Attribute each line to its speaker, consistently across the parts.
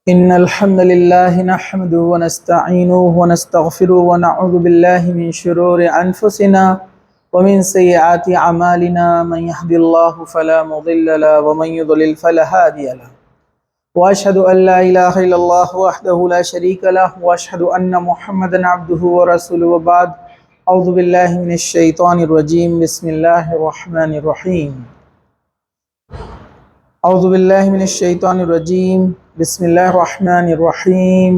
Speaker 1: إن الحمد لله نحمده ونستعينه ونستغفره ونعوذ بالله من شرور أنفسنا ومن سيئات أعمالنا من يهد الله فلا مضل له ومن يضلل فلا هادي له وأشهد أن لا إله إلا الله وحده لا شريك له وأشهد أن محمدا عبده ورسوله وبعد أعوذ بالله من الشيطان الرجيم بسم الله الرحمن الرحيم أعوذ بالله من الشيطان الرجيم بسم الله الرحمن الرحيم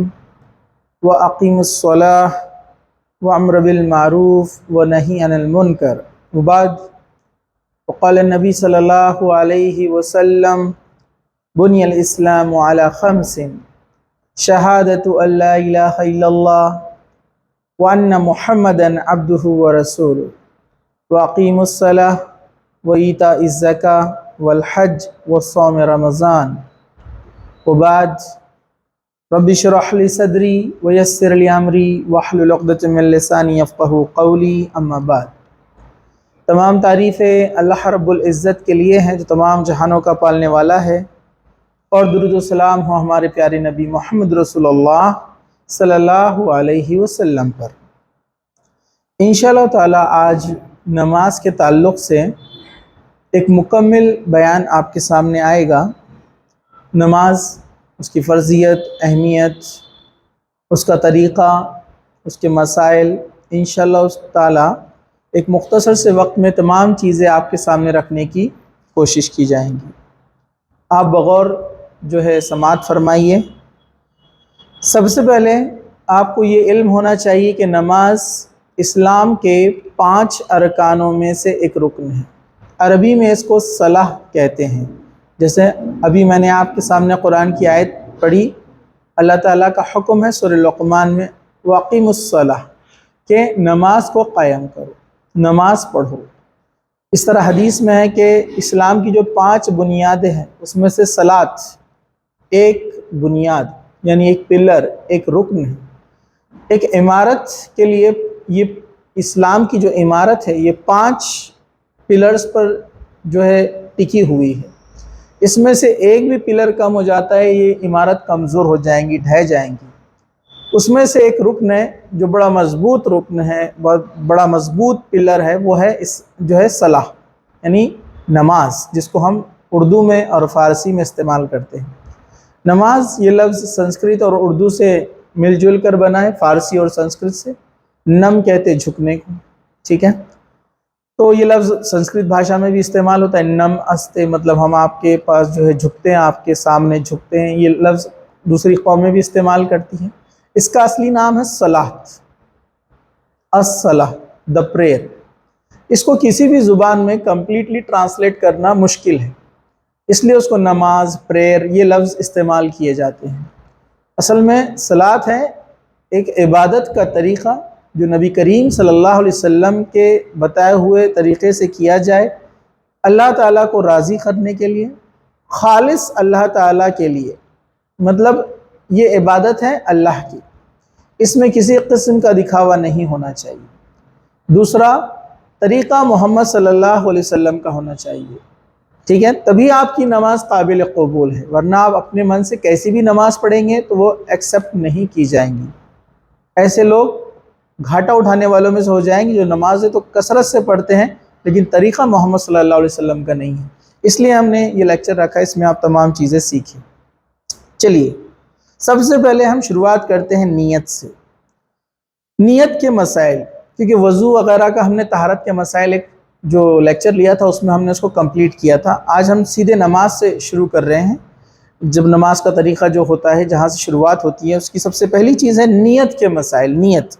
Speaker 1: وأقيم الصلاة وأمر بالمعروف ونهي عن المنكر وبعد وقال النبي صلى الله عليه وسلم بني الإسلام على خمس شهادة أن لا إله إلا الله وأن محمدا عبده ورسوله وأقيم الصلاة وإيتاء الزكاة والحج والصوم رمضان وبعد رب اشرح لي صدري ويسر لي امری واحلل عقدۃ من لسانی یفقہوا قولی اما بعد۔ تمام تعریفیں اللہ رب العزت کے لیے ہیں جو تمام جہانوں کا پالنے والا ہے، اور درود و سلام ہو ہمارے پیارے نبی محمد رسول اللہ صلی اللہ علیہ وسلم پر۔ انشاءاللہ تعالی آج نماز کے تعلق سے ایک مکمل بیان آپ کے سامنے آئے گا۔ نماز، اس کی فرضیت، اہمیت، اس کا طریقہ، اس کے مسائل، انشاءاللہ تعالی ایک مختصر سے وقت میں تمام چیزیں آپ کے سامنے رکھنے کی کوشش کی جائیں گی۔ آپ بغور جو ہے سماعت فرمائیے۔ سب سے پہلے آپ کو یہ علم ہونا چاہیے کہ نماز اسلام کے 5 ارکانوں میں سے ایک رکن ہے۔ عربی میں اس کو صلاح کہتے ہیں۔ جیسے ابھی میں نے آپ کے سامنے قرآن کی آیت پڑھی، اللہ تعالیٰ کا حکم ہے سورہ لقمان میں وَأَقِیمُوا الصَّلَاةَ کہ نماز کو قائم کرو، نماز پڑھو۔ اس طرح حدیث میں ہے کہ اسلام کی جو 5 بنیادیں ہیں اس میں سے صلاۃ ایک بنیاد، یعنی ایک پلر، ایک رکن ہے۔ ایک عمارت کے لیے یہ اسلام کی جو عمارت ہے یہ 5 پلرز پر جو ہے ٹکی ہوئی ہے۔ اس میں سے ایک بھی پلر کم ہو جاتا ہے یہ عمارت کمزور ہو جائیں گی، ڈھہ جائیں گی۔ اس میں سے ایک رکن ہے جو بڑا مضبوط رکن ہے، بہت بڑا مضبوط پلر ہے، وہ ہے جو ہے صلاح، یعنی نماز، جس کو ہم اردو میں اور فارسی میں استعمال کرتے ہیں۔ نماز یہ لفظ سنسکرت اور اردو سے مل جل کر بنا ہے، فارسی اور سنسکرت سے۔ نم کہتے جھکنے کو، ٹھیک ہے؟ تو یہ لفظ سنسکرت بھاشا میں بھی استعمال ہوتا ہے، نم استے، مطلب ہم آپ کے پاس جو ہے جھکتے ہیں، آپ کے سامنے جھکتے ہیں۔ یہ لفظ دوسری قومیں بھی استعمال کرتی ہیں۔ اس کا اصلی نام ہے صلاۃ، الصلاۃ، دا پریئر۔ اس کو کسی بھی زبان میں کمپلیٹلی ٹرانسلیٹ کرنا مشکل ہے، اس لیے اس کو نماز، پریئر یہ لفظ استعمال کیے جاتے ہیں۔ اصل میں صلاۃ ہے ایک عبادت کا طریقہ جو نبی کریم صلی اللہ علیہ وسلم کے بتائے ہوئے طریقے سے کیا جائے، اللہ تعالیٰ کو راضی کرنے کے لیے، خالص اللہ تعالیٰ کے لیے، مطلب یہ عبادت ہے اللہ کی، اس میں کسی قسم کا دکھاوا نہیں ہونا چاہیے۔ دوسرا طریقہ محمد صلی اللہ علیہ وسلم کا ہونا چاہیے، ٹھیک ہے؟ تبھی آپ کی نماز قابل قبول ہے، ورنہ آپ اپنے من سے کیسی بھی نماز پڑھیں گے تو وہ ایکسیپٹ نہیں کی جائیں گی۔ ایسے لوگ گھاٹا اٹھانے والوں میں سے ہو جائیں گے جو نمازیں تو کثرت سے پڑھتے ہیں لیکن طریقہ محمد صلی اللہ علیہ وسلم کا نہیں ہے۔ اس لیے ہم نے یہ لیکچر رکھا ہے، اس میں آپ تمام چیزیں سیکھیں۔ چلیے سب سے پہلے ہم شروعات کرتے ہیں نیت سے، نیت کے مسائل، کیونکہ وضو وغیرہ کا ہم نے طہارت کے مسائل ایک جو لیکچر لیا تھا اس میں ہم نے اس کو کمپلیٹ کیا تھا۔ آج ہم سیدھے نماز سے شروع کر رہے ہیں۔ جب نماز کا طریقہ جو ہوتا ہے جہاں سے شروعات ہوتی ہے اس کی سب سے پہلی چیز ہے نیت کے مسائل۔ نیت،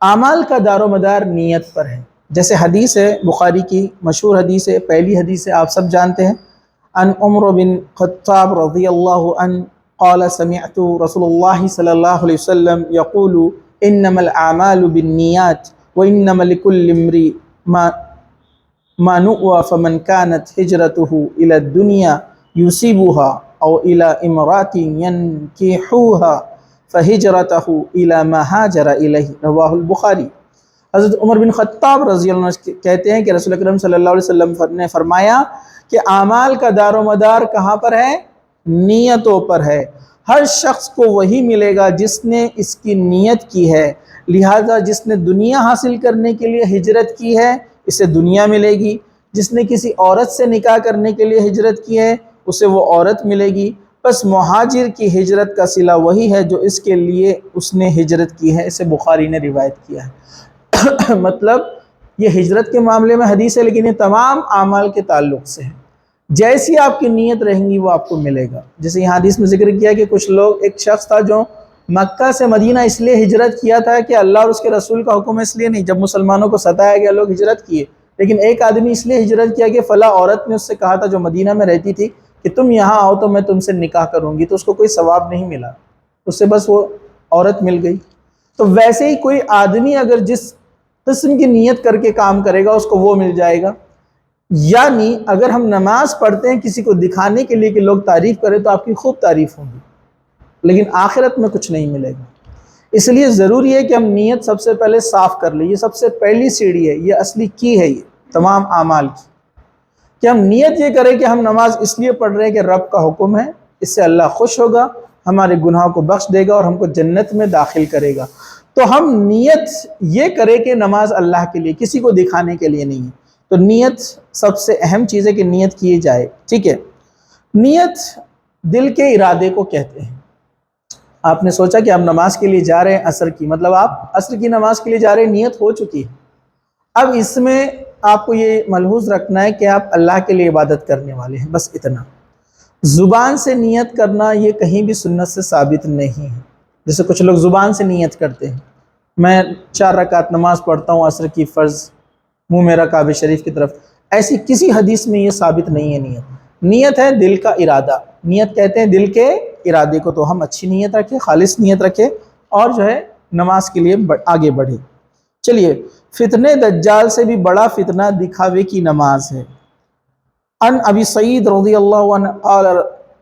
Speaker 1: اعمال کا دار و مدار نیت پر ہے۔ جیسے حدیث ہے، بخاری کی مشہور حدیث ہے، پہلی حدیث ہے، آپ سب جانتے ہیں، عن عمر بن خطاب رضی اللہ عنہ قال سمعت رسول اللہ صلی اللہ علیہ وسلم یقول انما الاعمال بالنیات وانما لكل امرئ ما نوى فمن كانت هجرته الى الدنيا يصيبها او الى امرأة ينكحها فہجرتہ الی ما ہاجر الیہ، رواہ البخاری۔ حضرت عمر بن خطاب رضی اللہ عنہ کہتے ہیں کہ رسول اکرم صلی اللہ علیہ وسلم نے فرمایا کہ اعمال کا دار و مدار کہاں پر ہے؟ نیتوں پر ہے۔ ہر شخص کو وہی ملے گا جس نے اس کی نیت کی ہے، لہٰذا جس نے دنیا حاصل کرنے کے لیے ہجرت کی ہے اسے دنیا ملے گی، جس نے کسی عورت سے نکاح کرنے کے لیے ہجرت کی ہے اسے وہ عورت ملے گی۔ بس مہاجر کی ہجرت کا صلہ وہی ہے جو اس کے لیے اس نے ہجرت کی ہے، اسے بخاری نے روایت کیا ہے۔ مطلب یہ ہجرت کے معاملے میں حدیث ہے، لیکن یہ تمام اعمال کے تعلق سے ہے۔ جیسی آپ کی نیت رہیں گی وہ آپ کو ملے گا۔ جیسے یہاں حدیث میں ذکر کیا کہ کچھ لوگ، ایک شخص تھا جو مکہ سے مدینہ اس لیے ہجرت کیا تھا کہ اللہ اور اس کے رسول کا حکم اس لیے نہیں، جب مسلمانوں کو ستایا گیا لوگ ہجرت کیے، لیکن ایک آدمی اس لیے ہجرت کیا کہ فلاں عورت نے اس سے کہا تھا جو مدینہ میں رہتی تھی کہ تم یہاں آؤ تو میں تم سے نکاح کروں گی، تو اس کو کوئی ثواب نہیں ملا، اس سے بس وہ عورت مل گئی۔ تو ویسے ہی کوئی آدمی اگر جس قسم کی نیت کر کے کام کرے گا اس کو وہ مل جائے گا۔ یعنی اگر ہم نماز پڑھتے ہیں کسی کو دکھانے کے لیے کہ لوگ تعریف کریں تو آپ کی خوب تعریف ہوگی، لیکن آخرت میں کچھ نہیں ملے گا۔ اس لیے ضروری ہے کہ ہم نیت سب سے پہلے صاف کر لیں، یہ سب سے پہلی سیڑھی ہے، یہ اصلی کی ہے یہ تمام اعمال کی، کہ ہم نیت یہ کریں کہ ہم نماز اس لیے پڑھ رہے ہیں کہ رب کا حکم ہے، اس سے اللہ خوش ہوگا، ہمارے گناہوں کو بخش دے گا اور ہم کو جنت میں داخل کرے گا۔ تو ہم نیت یہ کریں کہ نماز اللہ کے لیے، کسی کو دکھانے کے لیے نہیں ہے۔ تو نیت سب سے اہم چیز ہے کہ نیت کیے جائے، ٹھیک ہے۔ نیت دل کے ارادے کو کہتے ہیں۔ آپ نے سوچا کہ آپ نماز کے لیے جا رہے ہیں عصر کی، مطلب آپ عصر کی نماز کے لیے جا رہے ہیں، نیت ہو چکی ہے۔ اب اس میں آپ کو یہ ملحوظ رکھنا ہے کہ آپ اللہ کے لیے عبادت کرنے والے ہیں، بس اتنا۔ زبان سے نیت کرنا یہ کہیں بھی سنت سے ثابت نہیں ہے۔ جیسے کچھ لوگ زبان سے نیت کرتے ہیں، میں 4 رکعت نماز پڑھتا ہوں عصر کی فرض، منہ میرا کعبہ شریف کی طرف، ایسی کسی حدیث میں یہ ثابت نہیں ہے۔ نیت ہے دل کا ارادہ، نیت کہتے ہیں دل کے ارادے کو۔ تو ہم اچھی نیت رکھیں، خالص نیت رکھیں اور جو ہے نماز کے لیے آگے بڑھیں۔ چلیے، فتنہ دجال سے بھی بڑا فتنہ دکھاوے کی نماز ہے۔ ان ابی سعید رضی اللہ عنہ قال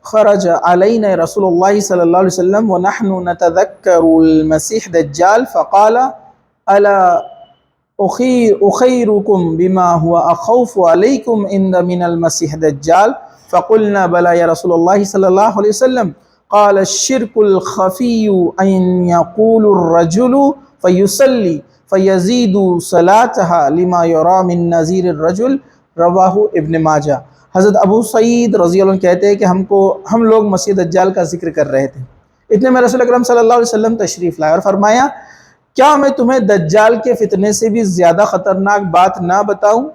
Speaker 1: خرج علینا رسول اللہ صلی اللہ علیہ وسلم ونحن نتذکر المسیح دجال فقال الا اخیرکم بما هو اخوف علیکم عند من المسیح دجال فقلنا بلا یا رسول اللہ صلی اللہ علیہ وسلم قال الشرک الخفی ان یقول الرجل فیصلی فیزید صلاتها لما یرا من نظیر الرجل، رواہ ابن ماجہ۔ حضرت ابو سعید رضی اللہ عنہ کہتے ہیں کہ ہم لوگ مسیح دجال کا ذکر کر رہے تھے، اتنے میں رسول اکرم صلی اللہ علیہ وسلم تشریف لائے اور فرمایا کیا میں تمہیں دجال کے فتنے سے بھی زیادہ خطرناک بات نہ بتاؤں؟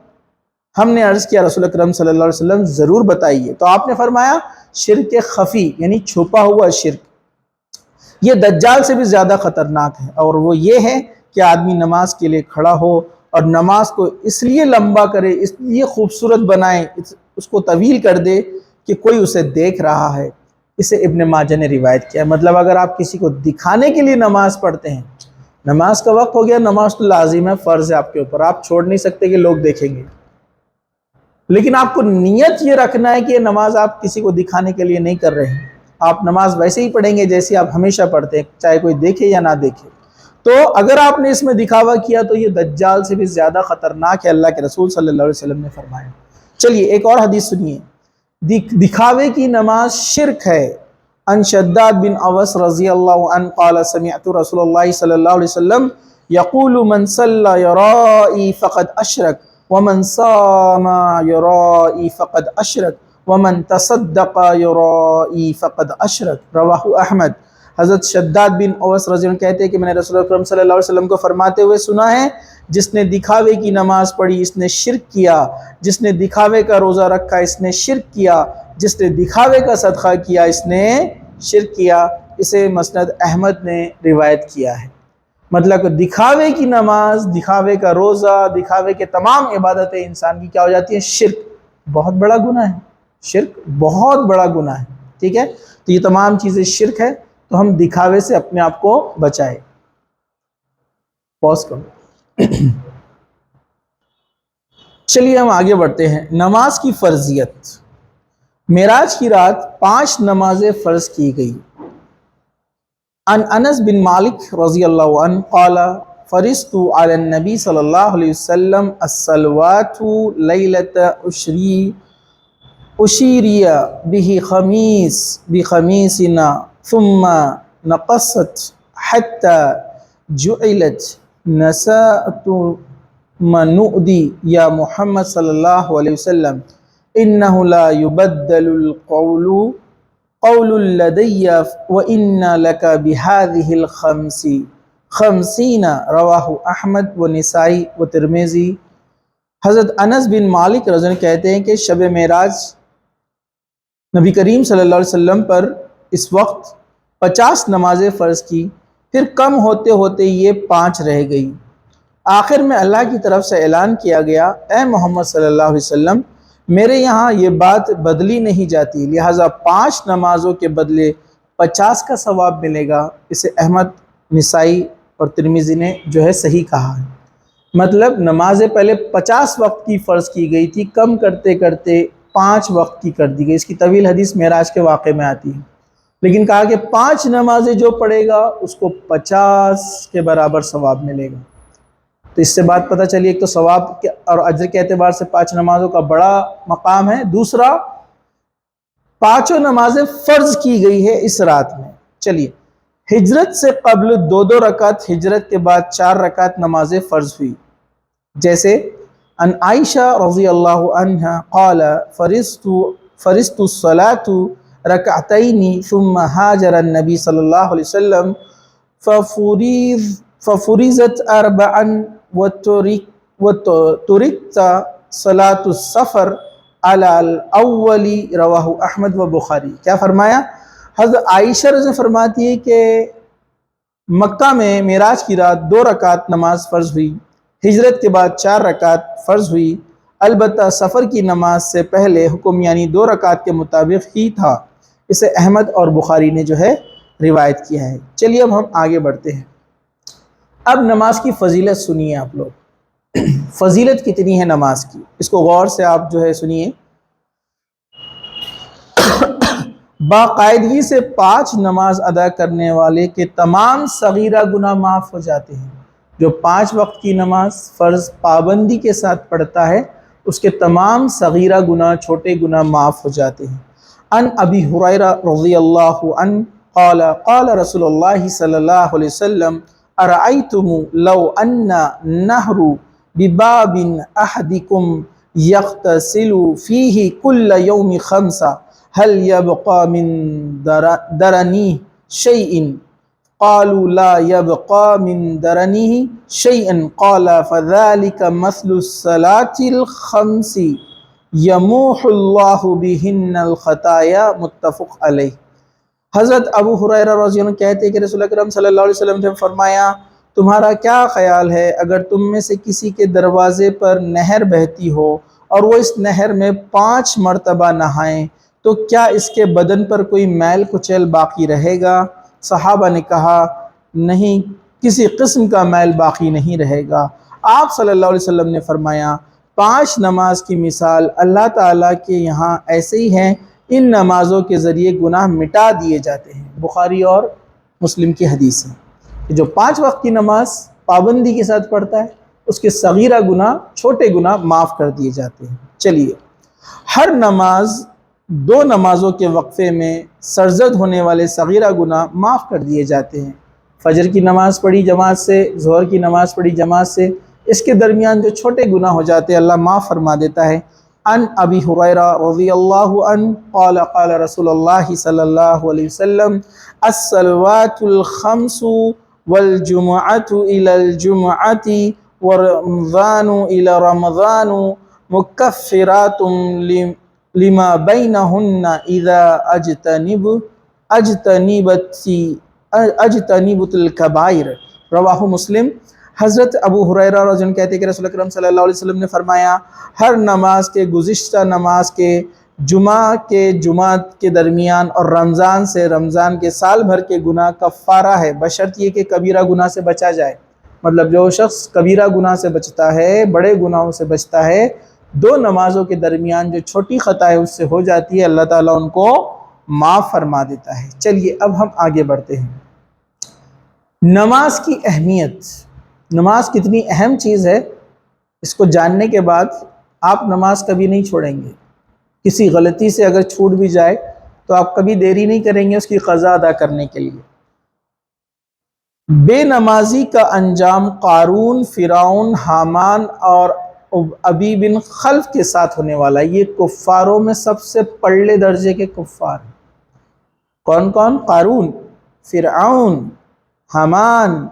Speaker 1: ہم نے عرض کیا رسول اکرم صلی اللہ علیہ وسلم ضرور بتائیے۔ تو آپ نے فرمایا شرک خفی یعنی چھپا ہوا شرک، یہ دجال سے بھی زیادہ خطرناک ہے، اور وہ یہ ہے کہ آدمی نماز کے لیے کھڑا ہو اور نماز کو اس لیے لمبا کرے، اس لیے خوبصورت بنائے، اس کو طویل کر دے کہ کوئی اسے دیکھ رہا ہے۔ اسے ابن ماجہ نے روایت کیا۔ مطلب اگر آپ کسی کو دکھانے کے لیے نماز پڑھتے ہیں، نماز کا وقت ہو گیا، نماز تو لازم ہے، فرض ہے آپ کے اوپر، آپ چھوڑ نہیں سکتے کہ لوگ دیکھیں گے، لیکن آپ کو نیت یہ رکھنا ہے کہ یہ نماز آپ کسی کو دکھانے کے لیے نہیں کر رہے ہیں، آپ نماز ویسے ہی پڑھیں گے جیسے آپ ہمیشہ پڑھتے ہیں، چاہے کوئی دیکھے یا نہ دیکھے۔ تو اگر آپ نے اس میں دکھاوا کیا تو یہ دجال سے بھی زیادہ خطرناک ہے، اللہ کے رسول صلی اللہ علیہ وسلم نے فرمایا۔ چلیے ایک اور حدیث سنیے، دکھاوے کی نماز شرک ہے۔ ان شداد بن اوس رضی اللہ عنہ قال سمعت رسول اللہ صلی اللہ علیہ وسلم یقول من صلی یرائی فقد اشرک ومن صام یرائی فقد اشرک ومن تصدق یرائی فقد اشرک، رواہ احمد۔ حضرت شداد بن اوس رضی اللہ عنہ کہتے ہیں کہ میں نے رسول اکرم صلی اللہ علیہ وسلم کو فرماتے ہوئے سنا ہے جس نے دکھاوے کی نماز پڑھی اس نے شرک کیا، جس نے دکھاوے کا روزہ رکھا اس نے شرک کیا، جس نے دکھاوے کا صدقہ کیا اس نے شرک کیا۔ اسے مسند احمد نے روایت کیا ہے۔ مطلب کہ دکھاوے کی نماز، دکھاوے کا روزہ، دکھاوے کے تمام عبادتیں انسان کی کیا ہو جاتی ہیں؟ شرک۔ بہت بڑا گناہ ہے، شرک بہت بڑا گناہ ہے، ٹھیک ہے۔ تو یہ تمام چیزیں شرک ہے، تو ہم دکھاوے سے اپنے آپ کو بچائیں۔ پوز کرو۔ چلیے ہم آگے بڑھتے ہیں۔ نماز کی فرضیت۔ معراج کی رات 5 نمازیں فرض کی گئی۔ عن انس بن مالک رضی اللہ عنہ قال فرضت علی النبی صلی اللہ علیہ وسلم الصلوات لیلۃ اشیری بہ خمیسنا ثم نقصت حتى جعلت نساء منؤدي يا محمد صلى الله عليه وسلم إنه لا يبدل القول قول لدي وإن لك بهذه الخمس خمسین رواہ احمد و نسائی و ترمذی۔ حضرت انس بن مالک رضی اللہ عنہ کہتے ہیں کہ شب معراج نبی کریم صلی اللہ علیہ وسلم پر اس وقت 50 نمازیں فرض کی، پھر کم ہوتے ہوتے یہ 5 رہ گئی۔ آخر میں اللہ کی طرف سے اعلان کیا گیا، اے محمد صلی اللہ علیہ وسلم، میرے یہاں یہ بات بدلی نہیں جاتی، لہٰذا 5 نمازوں کے بدلے 50 کا ثواب ملے گا۔ اسے احمد، نسائی اور ترمذی نے جو ہے صحیح کہا ہے۔ مطلب نمازیں پہلے 50 وقت کی فرض کی گئی تھی، کم کرتے کرتے 5 وقت کی کر دی گئی۔ اس کی طویل حدیث معراج کے واقعے میں آتی ہے، لیکن کہا کہ 5 نمازیں جو پڑھے گا اس کو 50 کے برابر ثواب ملے گا۔ تو اس سے بات پتہ چلی، ایک تو ثواب اور اجر کے اعتبار سے 5 نمازوں کا بڑا مقام ہے، دوسرا 5 نمازیں فرض کی گئی ہے اس رات میں۔ چلیے، ہجرت سے قبل 2 رکعت، ہجرت کے بعد 4 رکعت نمازیں فرض ہوئی، جیسے ان عائشہ رضی اللہ عنہ قال فرضت الصلاة رکعتین ثم ہاجر النبی صلی اللہ علیہ وسلم ففرضت 4 وتركت صلاة السفر على الاول رواہ احمد و بخاری۔ کیا فرمایا؟ حضرت عائشہ رضی فرماتی ہے کہ مکہ میں معراج کی رات 2 رکعت نماز فرض ہوئی، ہجرت کے بعد 4 رکعت فرض ہوئی، البتہ سفر کی نماز سے پہلے حکم یعنی 2 رکعت کے مطابق ہی تھا۔ اسے احمد اور بخاری نے جو ہے روایت کیا ہے۔ چلیے اب ہم آگے بڑھتے ہیں۔ اب نماز کی فضیلت سنیے آپ لوگ، فضیلت کتنی ہے نماز کی، اس کو غور سے آپ جو ہے سنیے۔ باقاعدگی سے 5 نماز ادا کرنے والے کے تمام صغیرہ گناہ معاف ہو جاتے ہیں۔ جو 5 وقت کی نماز فرض پابندی کے ساتھ پڑھتا ہے، اس کے تمام صغیرہ گناہ، چھوٹے گناہ معاف ہو جاتے ہیں۔ ان ابی ہریرہ رضی اللہ عنہ قال قال رسول اللہ صلی اللہ علیہ وسلم ارأیتم لو ان نہر بباب احدکم یغتسل فیہ کل یوم 5 هل يبقى من درنه شيء؟ قالوا لا يبقى من درنه شيء قال فذلك مثل الصلاة الخمس يموح الله بهن الخطايا متفق علیہ۔ حضرت ابو ہریرہ رضی اللہ عنہ کہتے ہیں کہ رسول اکرم صلی اللہ علیہ وسلم نے فرمایا، تمہارا کیا خیال ہے اگر تم میں سے کسی کے دروازے پر نہر بہتی ہو اور وہ اس نہر میں 5 مرتبہ نہائیں تو کیا اس کے بدن پر کوئی میل کچیل باقی رہے گا؟ صحابہ نے کہا نہیں، کسی قسم کا میل باقی نہیں رہے گا۔ آپ صلی اللہ علیہ وسلم نے فرمایا، 5 نماز کی مثال اللہ تعالیٰ کے یہاں ایسے ہی ہیں، ان نمازوں کے ذریعے گناہ مٹا دیے جاتے ہیں۔ بخاری اور مسلم کی حدیث ہے کہ جو 5 وقت کی نماز پابندی کے ساتھ پڑھتا ہے، اس کے صغیرہ گناہ، چھوٹے گناہ معاف کر دیے جاتے ہیں۔ چلیے، ہر نماز 2 نمازوں کے وقفے میں سرزد ہونے والے صغیرہ گناہ معاف کر دیے جاتے ہیں۔ فجر کی نماز پڑھی جماعت سے، ظہر کی نماز پڑھی جماعت سے، اس کے درمیان جو چھوٹے گناہ ہو جاتے ہیں اللہ معاف فرما دیتا ہے۔ ان ابی ہریرہ رضی اللہ عنہ قال قال رسول اللہ صلی اللہ علیہ وسلم الصلوات الخمس والجمعۃ الی الجمعۃ ورمضان الی رمضان مکفرات لما بینہن اذا اجتنبت الکبائر رواہ مسلم۔ حضرت ابو ہریرہ رضی اللہ عنہ کہتے ہیں کہ رسول اکرم صلی اللہ علیہ وسلم نے فرمایا، ہر نماز کے، گزشتہ نماز کے، جمعہ کے درمیان اور رمضان سے رمضان کے سال بھر کے گناہ کفارہ ہے، بشرط یہ کہ کبیرہ گناہ سے بچا جائے۔ مطلب جو شخص کبیرہ گناہ سے بچتا ہے، بڑے گناہوں سے بچتا ہے، 2 نمازوں کے درمیان جو چھوٹی خطا ہے اس سے ہو جاتی ہے، اللہ تعالیٰ ان کو معاف فرما دیتا ہے۔ چلیے اب ہم آگے بڑھتے ہیں۔ نماز کی اہمیت، نماز کتنی اہم چیز ہے، اس کو جاننے کے بعد آپ نماز کبھی نہیں چھوڑیں گے۔ کسی غلطی سے اگر چھوٹ بھی جائے تو آپ کبھی دیری نہیں کریں گے اس کی قضا ادا کرنے کے لیے۔ بے نمازی کا انجام قارون، فرعون، حامان اور ابی بن خلف کے ساتھ ہونے والا ہے۔ یہ کفاروں میں سب سے پڑلے درجے کے کفار ہیں۔ کون کون؟ قارون، فرعون، حامان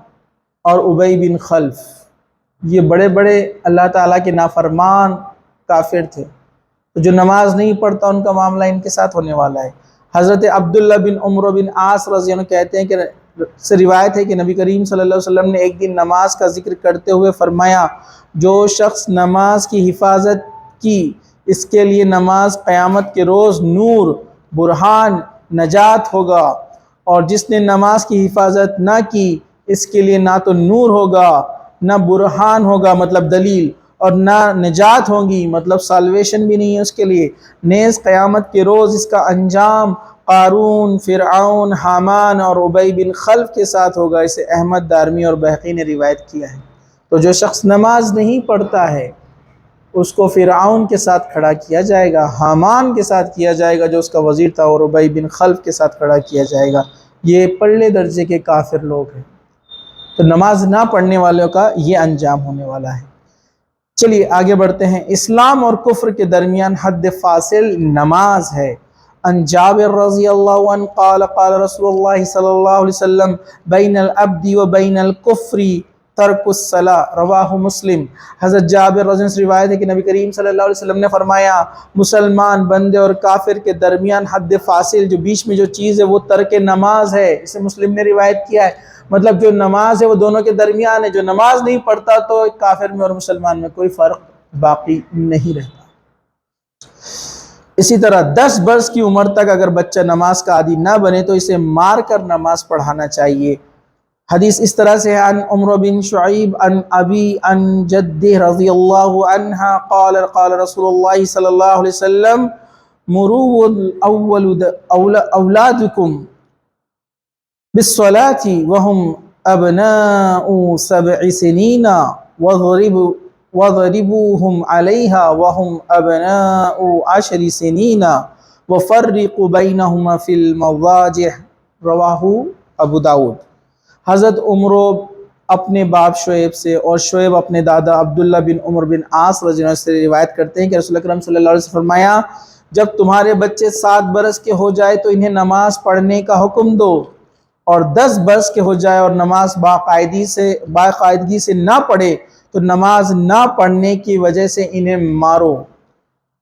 Speaker 1: اور ابی بن خلف۔ یہ بڑے بڑے اللہ تعالیٰ کے نافرمان کافر تھے، تو جو نماز نہیں پڑھتا ان کا معاملہ ان کے ساتھ ہونے والا ہے۔ حضرت عبداللہ بن عمرو بن عاص رضی اللہ عنہ کہتے ہیں کہ سے روایت ہے کہ نبی کریم صلی اللہ علیہ وسلم نے ایک دن نماز کا ذکر کرتے ہوئے فرمایا، جو شخص نماز کی حفاظت کی اس کے لیے نماز قیامت کے روز نور، برہان، نجات ہوگا، اور جس نے نماز کی حفاظت نہ کی اس کے لیے نہ تو نور ہوگا، نہ برہان ہوگا مطلب دلیل، اور نہ نجات ہوگی مطلب سالویشن بھی نہیں ہے اس کے لیے۔ نیز قیامت کے روز اس کا انجام قارون، فرعون، حامان اور ابی بن خلف کے ساتھ ہوگا۔ اسے احمد، دارمی اور بہقی نے روایت کیا ہے۔ تو جو شخص نماز نہیں پڑھتا ہے اس کو فرعون کے ساتھ کھڑا کیا جائے گا، حامان کے ساتھ کیا جائے گا جو اس کا وزیر تھا، اور ابی بن خلف کے ساتھ کھڑا کیا جائے گا۔ یہ پڑلے درجے کے کافر لوگ ہیں۔ تو نماز نہ پڑھنے والوں کا یہ انجام ہونے والا ہے۔ چلیے آگے بڑھتے ہیں۔ اسلام اور کفر کے درمیان حد فاصل نماز ہے۔ عن جابر رضی اللہ عنہ قال قال رسول اللہ صلی اللہ علیہ وسلم بین العبد و بین الکفر ترک الصلاۃ، رواہ مسلم۔ حضرت جابر رضی اللہ عنہ سے روایت ہے کہ نبی کریم صلی اللہ علیہ وسلم نے فرمایا، مسلمان بندے اور کافر کے درمیان حد فاصل، جو بیچ میں جو چیز ہے وہ ترک نماز ہے۔ اسے مسلم نے روایت کیا ہے۔ مطلب جو نماز ہے وہ دونوں کے درمیان ہے۔ جو نماز نہیں پڑھتا تو کافر میں اور مسلمان میں کوئی فرق باقی نہیں رہتا۔ اسی طرح 10 برس کی عمر تک اگر بچہ نماز کا عادی نہ بنے تو اسے مار کر نماز پڑھانا چاہیے۔ حدیث اس طرح سے ہے، عن عمرو بن شعیب عن ابی عن جدہ رضی اللہ عنہ قال قال رسول اللہ صلی اللہ علیہ وسلم مروا اولادکم بالصلاة وهم ابناء 7 سنین وضربوهم علیہا وهم ابناء 10 سنین وفرقوا بینہما فی المضاجع، رواہ ابو داود۔ حضرت عمرو اپنے باپ شعیب سے اور شعیب اپنے دادا عبداللہ بن عمر بن عاص رضی اللہ عنہ سے روایت کرتے ہیں کہ رسول اکرم صلی اللہ علیہ وسلم فرمایا، جب تمہارے بچے 7 برس کے ہو جائے تو انہیں نماز پڑھنے کا حکم دو، اور 10 برس کے ہو جائے اور نماز باقاعدگی سے نہ پڑھے تو نماز نہ پڑھنے کی وجہ سے انہیں مارو،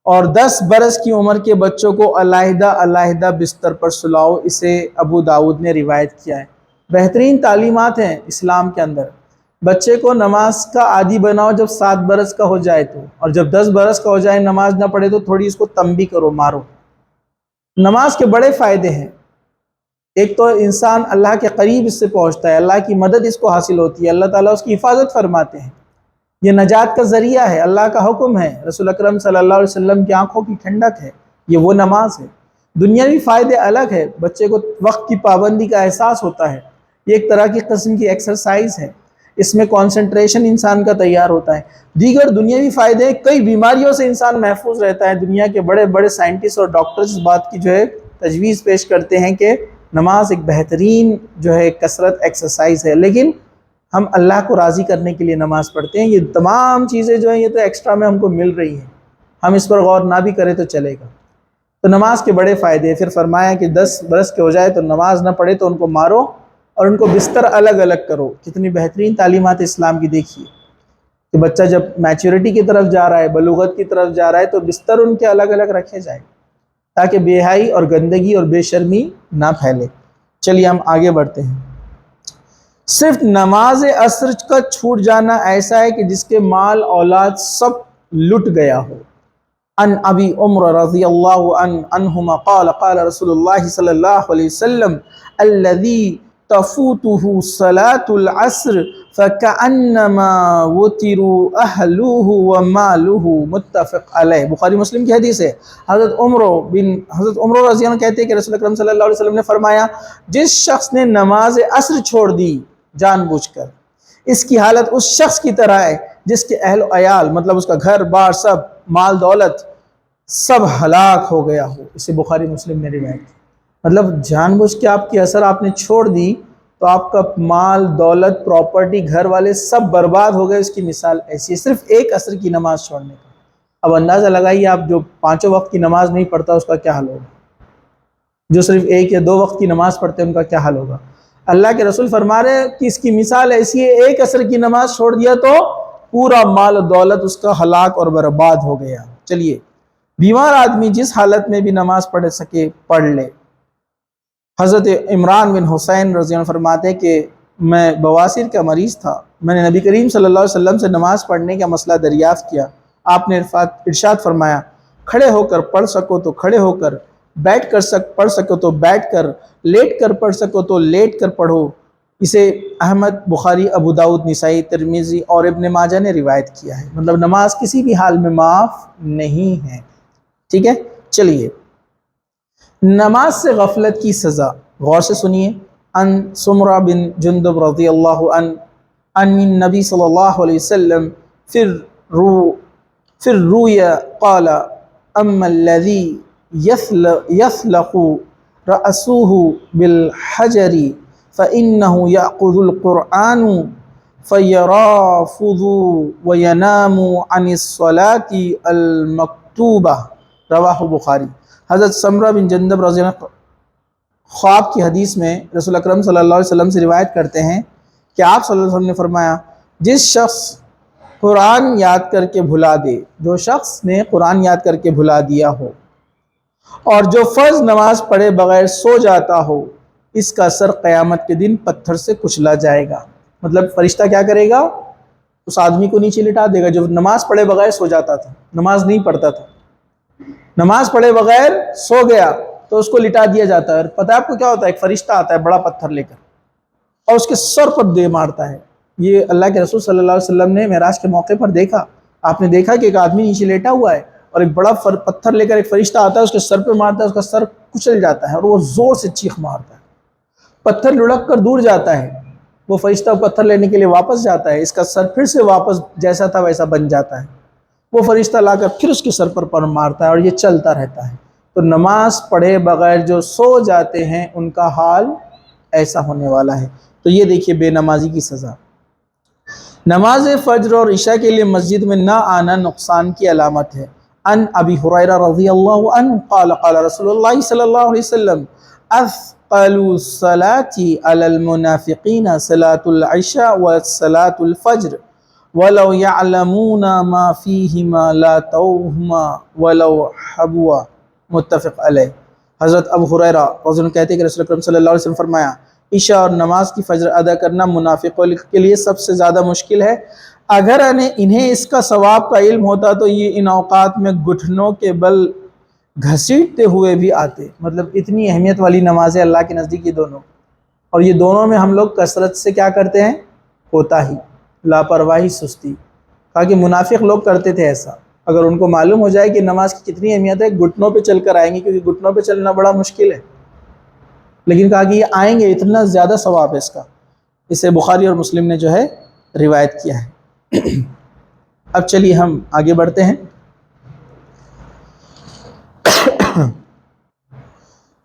Speaker 1: اور 10 برس کی عمر کے بچوں کو علیحدہ علیحدہ بستر پر سلاؤ۔ اسے ابو داود نے روایت کیا ہے۔ بہترین تعلیمات ہیں اسلام کے اندر۔ بچے کو نماز کا عادی بناؤ جب 7 برس کا ہو جائے تو، اور جب 10 برس کا ہو جائے نماز نہ پڑھے تو تھوڑی اس کو تنبیہ کرو، مارو۔ نماز کے بڑے فائدے ہیں۔ ایک تو انسان اللہ کے قریب اس سے پہنچتا ہے، اللہ کی مدد اس کو حاصل ہوتی ہے، اللہ تعالیٰ اس کی حفاظت فرماتے ہیں۔ یہ نجات کا ذریعہ ہے، اللہ کا حکم ہے، رسول اکرم صلی اللہ علیہ وسلم کی آنکھوں کی ٹھنڈک ہے، یہ وہ نماز ہے۔ دنیاوی فائدے الگ ہے، بچے کو وقت کی پابندی کا احساس ہوتا ہے، یہ ایک طرح کی قسم کی ایکسرسائز ہے، اس میں کنسنٹریشن انسان کا تیار ہوتا ہے۔ دیگر دنیاوی فائدے، کئی بیماریوں سے انسان محفوظ رہتا ہے۔ دنیا کے بڑے بڑے سائنٹسٹ اور ڈاکٹرز اس بات کی تجویز پیش کرتے ہیں کہ نماز ایک بہترین کثرت ایکسرسائز ہے، لیکن ہم اللہ کو راضی کرنے کے لیے نماز پڑھتے ہیں۔ یہ تمام چیزیں یہ تو ایکسٹرا میں ہم کو مل رہی ہیں، ہم اس پر غور نہ بھی کریں تو چلے گا۔ تو نماز کے بڑے فائدے ہیں۔ پھر فرمایا کہ 10 برس کے ہو جائے تو نماز نہ پڑھے تو ان کو مارو اور ان کو بستر الگ الگ کرو۔ کتنی بہترین تعلیمات اسلام کی دیکھیے کہ بچہ جب میچورٹی کی طرف جا رہا ہے، بلوغت کی طرف جا رہا ہے، تو بستر ان کے الگ الگ رکھے جائیں تاکہ بے حیائی اور گندگی اور بے شرمی نہ پھیلے۔ چلیے ہم آگے بڑھتے ہیں۔ صرف نماز عصر کا چھوٹ جانا ایسا ہے کہ جس کے مال اولاد سب لٹ گیا ہو۔ عن ابی عمر رضی اللہ عنہما قال قال رسول اللہ صلی اللہ علیہ وسلم الذی تفوتہ صلاة العصر فکأنما وتروا اہلوہ ومالوہ، متفق علیہ، بخاری مسلم کی حدیث ہے۔ حضرت عمر رضی اللہ عنہ کہتے ہیں کہ رسول اکرم صلی اللہ علیہ وسلم نے فرمایا، جس شخص نے نماز عصر چھوڑ دی جان بوجھ کر، اس کی حالت اس شخص کی طرح ہے جس کے اہل و عیال مطلب اس کا گھر بار سب مال دولت سب ہلاک ہو گیا ہو۔ اسے بخاری مسلم نے روایت کی۔ مطلب جان بوجھ کے آپ کی اثر آپ نے چھوڑ دی تو آپ کا مال، دولت، پراپرٹی، گھر والے سب برباد ہو گئے۔ اس کی مثال ایسی ہے، صرف ایک عصر کی نماز چھوڑنے کا۔ اب اندازہ لگائیے آپ جو 5 وقت کی نماز نہیں پڑھتا اس کا کیا حال ہوگا، جو صرف 1 یا 2 وقت کی نماز پڑھتے ہیں ان کا کیا حال ہوگا۔ اللہ کے رسول فرما رہے ہیں کہ اس کی مثال ایسی ہے، ایک عصر کی نماز چھوڑ دیا تو پورا مال و دولت اس کا ہلاک اور برباد ہو گیا۔ چلیے، بیمار آدمی جس حالت میں بھی نماز پڑھ سکے پڑھ لے۔ حضرت عمران بن حسین رضی اللہ عنہ فرماتے ہیں کہ میں بواسیر کا مریض تھا، میں نے نبی کریم صلی اللہ علیہ وسلم سے نماز پڑھنے کا مسئلہ دریافت کیا۔ آپ نے ارشاد فرمایا، کھڑے ہو کر پڑھ سکو تو کھڑے ہو کر، بیٹھ کر پڑھ سکو تو بیٹھ کر، لیٹ کر پڑھ سکو تو لیٹ کر پڑھو۔ اسے احمد، بخاری، ابو داؤد، نسائی، ترمذی اور ابن ماجہ نے روایت کیا ہے۔ مطلب نماز کسی بھی حال میں معاف نہیں ہے، ٹھیک ہے۔ چلیے، نماز سے غفلت کی سزا، غور سے سنیے۔ ان سمرہ بن جندب رضی اللہ عنہ ان النبی صلی اللہ علیہ وسلم فر روی قال اما الذی یثلق رأسه بالحجر فإنه يأخذ القرآن فيرافض وينام عن الصلاة المکتوبہ، رواہ بخاری۔ حضرت سمرہ بن جندب رضی اللہ عنہ خواب کی حدیث میں رسول اکرم صلی اللہ علیہ وسلم سے روایت کرتے ہیں کہ آپ صلی اللہ علیہ وسلم نے فرمایا، جس شخص قرآن یاد کر کے بھلا دے، جو شخص نے قرآن یاد کر کے بھلا دیا ہو اور جو فرض نماز پڑھے بغیر سو جاتا ہو، اس کا سر قیامت کے دن پتھر سے کچلا جائے گا۔ مطلب فرشتہ کیا کرے گا، اس آدمی کو نیچے لٹا دے گا جو نماز پڑھے بغیر سو جاتا تھا، نماز نہیں پڑھتا تھا، نماز پڑھے بغیر سو گیا تو اس کو لٹا دیا جاتا ہے۔ اور پتہ ہے آپ کو کیا ہوتا ہے، ایک فرشتہ آتا ہے بڑا پتھر لے کر اور اس کے سر پر دے مارتا ہے۔ یہ اللہ کے رسول صلی اللہ علیہ وسلم نے معراج کے موقع پر دیکھا۔ آپ نے دیکھا کہ ایک آدمی نیچے لیٹا ہوا ہے اور ایک بڑا پتھر لے کر ایک فرشتہ آتا ہے، اس کے سر پہ مارتا ہے، اس کا سر کچل جاتا ہے اور وہ زور سے چیخ مارتا ہے، پتھر لڑک کر دور جاتا ہے۔ وہ فرشتہ پتھر لینے کے لیے واپس جاتا ہے، اس کا سر پھر سے واپس جیسا تھا ویسا بن جاتا ہے۔ وہ فرشتہ لا کر پھر اس کے سر پر مارتا ہے اور یہ چلتا رہتا ہے۔ تو نماز پڑھے بغیر جو سو جاتے ہیں ان کا حال ایسا ہونے والا ہے۔ تو یہ دیکھیے بے نمازی کی سزا۔ نماز فجر اور عشاء کے لیے مسجد میں نہ آنا نقصان کی علامت ہے۔ ان ابی ہریرہ رضی اللہ عنہ قال قال رسول اللہ صلی اللہ علیہ وسلم اثقل الصلاة علی المنافقین صلاة العشاء وصلاة الفجر وَلَوْ يَعْلَمُونَ مَا فِيهِمَا لَاتَوْهُمَا وَلَوْ حَبُوَا، متفق علیہ۔ حضرت ابو ہریرہ رضی اللہ عنہ کہتے ہیں کہ رسول اکرم صلی اللہ علیہ وسلم فرمایا، عشاء اور نماز کی فجر ادا کرنا منافقوں کے لیے سب سے زیادہ مشکل ہے۔ اگر انہیں اس کا ثواب کا علم ہوتا تو یہ ان اوقات میں گھٹنوں کے بل گھسیٹتے ہوئے بھی آتے۔ مطلب اتنی اہمیت والی نمازیں اللہ کے نزدیک یہ دونوں، اور یہ دونوں میں ہم لوگ کثرت سے کیا کرتے ہیں، کوتاہی، لاپرواہی، سستی۔ کہا کہ منافق لوگ کرتے تھے ایسا، اگر ان کو معلوم ہو جائے کہ نماز کی کتنی اہمیت ہے، گھٹنوں پہ چل کر آئیں گے، کیونکہ گھٹنوں پہ چلنا بڑا مشکل ہے، لیکن کہا کہ یہ آئیں گے، اتنا زیادہ ثواب ہے اس کا۔ اسے بخاری اور مسلم نے جو ہے روایت کیا ہے۔ اب چلیے ہم آگے بڑھتے ہیں۔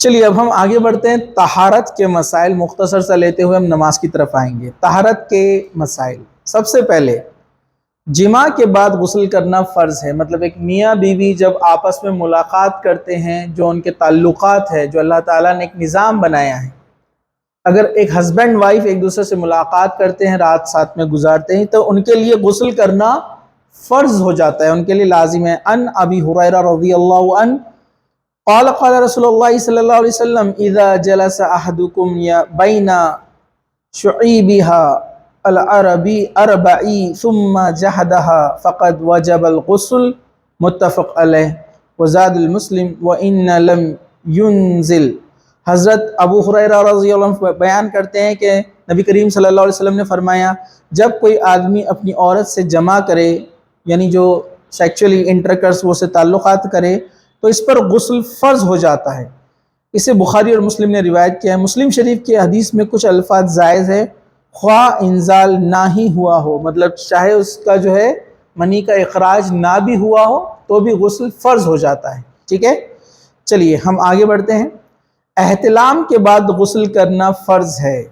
Speaker 1: چلیے اب ہم آگے بڑھتے ہیں، طہارت کے مسائل مختصر سا لیتے ہوئے ہم نماز کی طرف آئیں گے۔ طہارت کے مسائل، سب سے پہلے جماع کے بعد غسل کرنا فرض ہے۔ مطلب ایک میاں بیوی جب آپس میں ملاقات کرتے ہیں، جو ان کے تعلقات ہے، جو اللہ تعالیٰ نے ایک نظام بنایا ہے، اگر ایک ہسبینڈ وائف ایک دوسرے سے ملاقات کرتے ہیں، رات ساتھ میں گزارتے ہیں، تو ان کے لیے غسل کرنا فرض ہو جاتا ہے، ان کے لیے لازم ہے۔ ان ابی ہریرہ رضی اللہ عنہ قال قال رسول اللہ صلی اللہ علیہ وسلم اذا جلس احدکم بین شعیبها الاربعی ثم جہدها فقد وجب الغسل، متفق علیہ، وزاد المسلم وان لم ينزل۔ حضرت ابو ہریرہ رضی اللہ عنہ بیان کرتے ہیں کہ نبی کریم صلی اللہ علیہ وسلم نے فرمایا، جب کوئی آدمی اپنی عورت سے جمع کرے، یعنی جو سیکچولی انٹرکرس وہ سے تعلقات کرے، تو اس پر غسل فرض ہو جاتا ہے۔ اسے بخاری اور مسلم نے روایت کیا ہے۔ مسلم شریف کے حدیث میں کچھ الفاظ زائد ہے، خواہ انزال نہ ہی ہوا ہو، مطلب چاہے اس کا جو ہے منی کا اخراج نہ بھی ہوا ہو تو بھی غسل فرض ہو جاتا ہے، ٹھیک ہے۔ چلیے ہم آگے بڑھتے ہیں۔ احتلام کے بعد غسل کرنا فرض ہے۔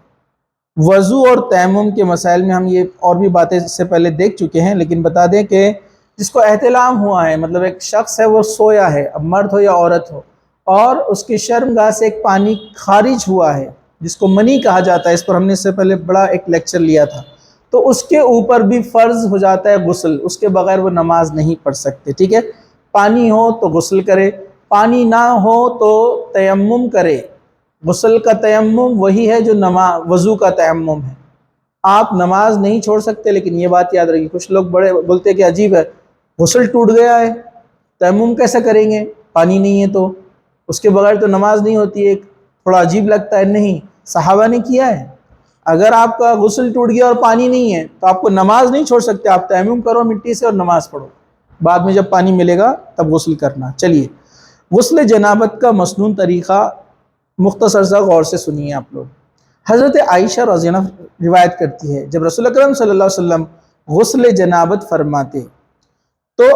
Speaker 1: وضو اور تیمم کے مسائل میں ہم یہ اور بھی باتیں اس سے پہلے دیکھ چکے ہیں، لیکن بتا دیں کہ جس کو احتلام ہوا ہے، مطلب ایک شخص ہے وہ سویا ہے، اب مرد ہو یا عورت ہو، اور اس کی شرمگاہ سے ایک پانی خارج ہوا ہے جس کو منی کہا جاتا ہے، اس پر ہم نے اس سے پہلے بڑا ایک لیکچر لیا تھا، تو اس کے اوپر بھی فرض ہو جاتا ہے غسل، اس کے بغیر وہ نماز نہیں پڑھ سکتے، ٹھیک ہے؟ پانی ہو تو غسل کرے، پانی نہ ہو تو تیمم کرے۔ غسل کا تیمم وہی ہے جو وضو کا تیمم ہے۔ آپ نماز نہیں چھوڑ سکتے، لیکن یہ بات یاد رکھیے، کچھ لوگ بڑے بولتے کہ عجیب ہے، غسل ٹوٹ گیا ہے، تیمم کیسے کریں گے، پانی نہیں ہے تو اس کے بغیر تو نماز نہیں ہوتی ہے، تھوڑا عجیب لگتا ہے۔ نہیں، صحابہ نے کیا ہے۔ اگر آپ کا غسل ٹوٹ گیا اور پانی نہیں ہے تو آپ کو نماز نہیں چھوڑ سکتے، آپ تیمم کرو مٹی سے اور نماز پڑھو، بعد میں جب پانی ملے گا تب غسل کرنا۔ چلیے، غسل جنابت کا مسنون طریقہ مختصر سا غور سے سنیے آپ لوگ۔ حضرت عائشہ رضی اللہ عنہا روایت کرتی ہے، جب رسول اکرم صلی اللہ علیہ وسلم غسل جنابت فرماتے تو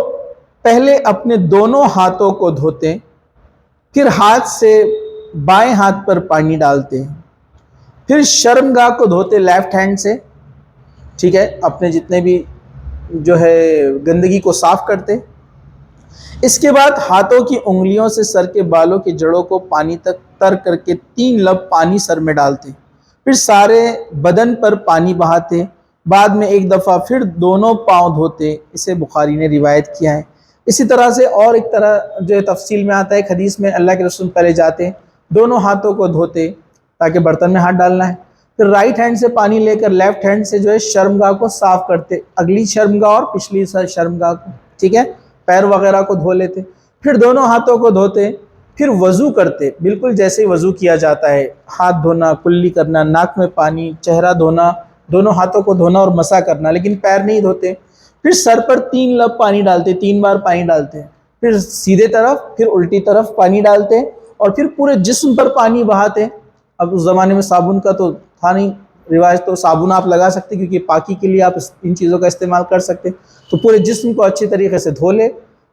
Speaker 1: پہلے اپنے دونوں ہاتھوں کو دھوتے، پھر ہاتھ سے بائیں ہاتھ پر پانی ڈالتے، پھر شرمگاہ کو دھوتے لیفٹ ہینڈ سے، ٹھیک ہے، اپنے جتنے بھی جو ہے گندگی کو صاف کرتے۔ اس کے بعد ہاتھوں کی انگلیوں سے سر کے بالوں کی جڑوں کو پانی تک تر کر کے 3 لب پانی سر میں ڈالتے، پھر سارے بدن پر پانی بہاتے، بعد میں ایک دفعہ پھر دونوں پاؤں دھوتے۔ اسے بخاری نے روایت کیا ہے۔ اسی طرح سے اور ایک طرح جو ہے تفصیل میں آتا ہے، ایک حدیث میں اللہ کے رسول پہلے جاتے، دونوں ہاتھوں کو دھوتے تاکہ برتن میں ہاتھ ڈالنا ہے، پھر رائٹ ہینڈ سے پانی لے کر لیفٹ ہینڈ سے جو ہے شرمگاہ کو صاف کرتے، اگلی شرمگاہ اور پچھلی شرمگاہ کو، ٹھیک ہے، پیر وغیرہ کو دھو لیتے، پھر دونوں ہاتھوں کو دھوتے، پھر وضو کرتے، بالکل جیسے وضو کیا جاتا ہے، ہاتھ دھونا، کلی کرنا، ناک میں پانی، چہرہ دھونا، دونوں ہاتھوں کو دھونا اور مسح کرنا، لیکن پیر نہیں دھوتے، پھر سر پر 3 لب پانی ڈالتے، 3 بار پانی ڈالتے، پھر سیدھے طرف، پھر الٹی طرف پانی ڈالتے، اور پھر پورے جسم پر پانی بہاتے۔ اب اس زمانے میں صابن کا تو تھا نہیں رواج، تو صابن آپ لگا سکتے کیونکہ پاکی کے لیے آپ ان چیزوں کا استعمال کر سکتے، تو پورے جسم کو اچھی طریقے سے دھو لے،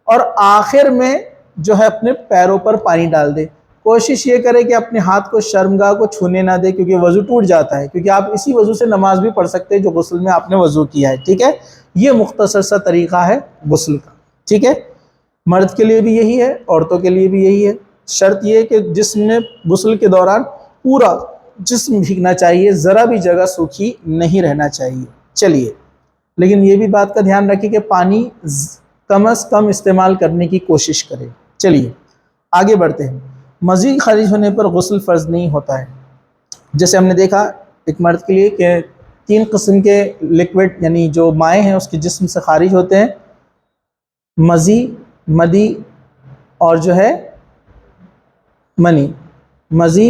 Speaker 1: اور آخر میں جو ہے اپنے پیروں پر پانی ڈال دے۔ کوشش یہ کرے کہ اپنے ہاتھ کو شرمگاہ کو چھونے نہ دے، کیونکہ وضو ٹوٹ جاتا ہے، کیونکہ آپ اسی وضو سے نماز بھی پڑھ سکتے ہیں جو غسل میں آپ نے وضو کیا ہے، ٹھیک ہے؟ یہ مختصر سا طریقہ ہے غسل کا، ٹھیک ہے؟ مرد کے لیے بھی یہی ہے، عورتوں کے لیے بھی یہی ہے۔ شرط یہ کہ جسم میں غسل کے دوران پورا جسم بھیگنا چاہیے، ذرا بھی جگہ سوکھی نہیں رہنا چاہیے۔ چلیے، لیکن یہ بھی بات کا دھیان رکھیں کہ پانی کم از کم استعمال کرنے کی کوشش کرے۔ چلیے آگے بڑھتے ہیں۔ مزید خارج ہونے پر غسل فرض نہیں ہوتا ہے۔ جیسے ہم نے دیکھا ایک مرد کے لیے کہ 3 قسم کے لکوڈ یعنی جو مائع ہیں اس کے جسم سے خارج ہوتے ہیں، مزی، مدی اور جو ہے منی۔ مزی،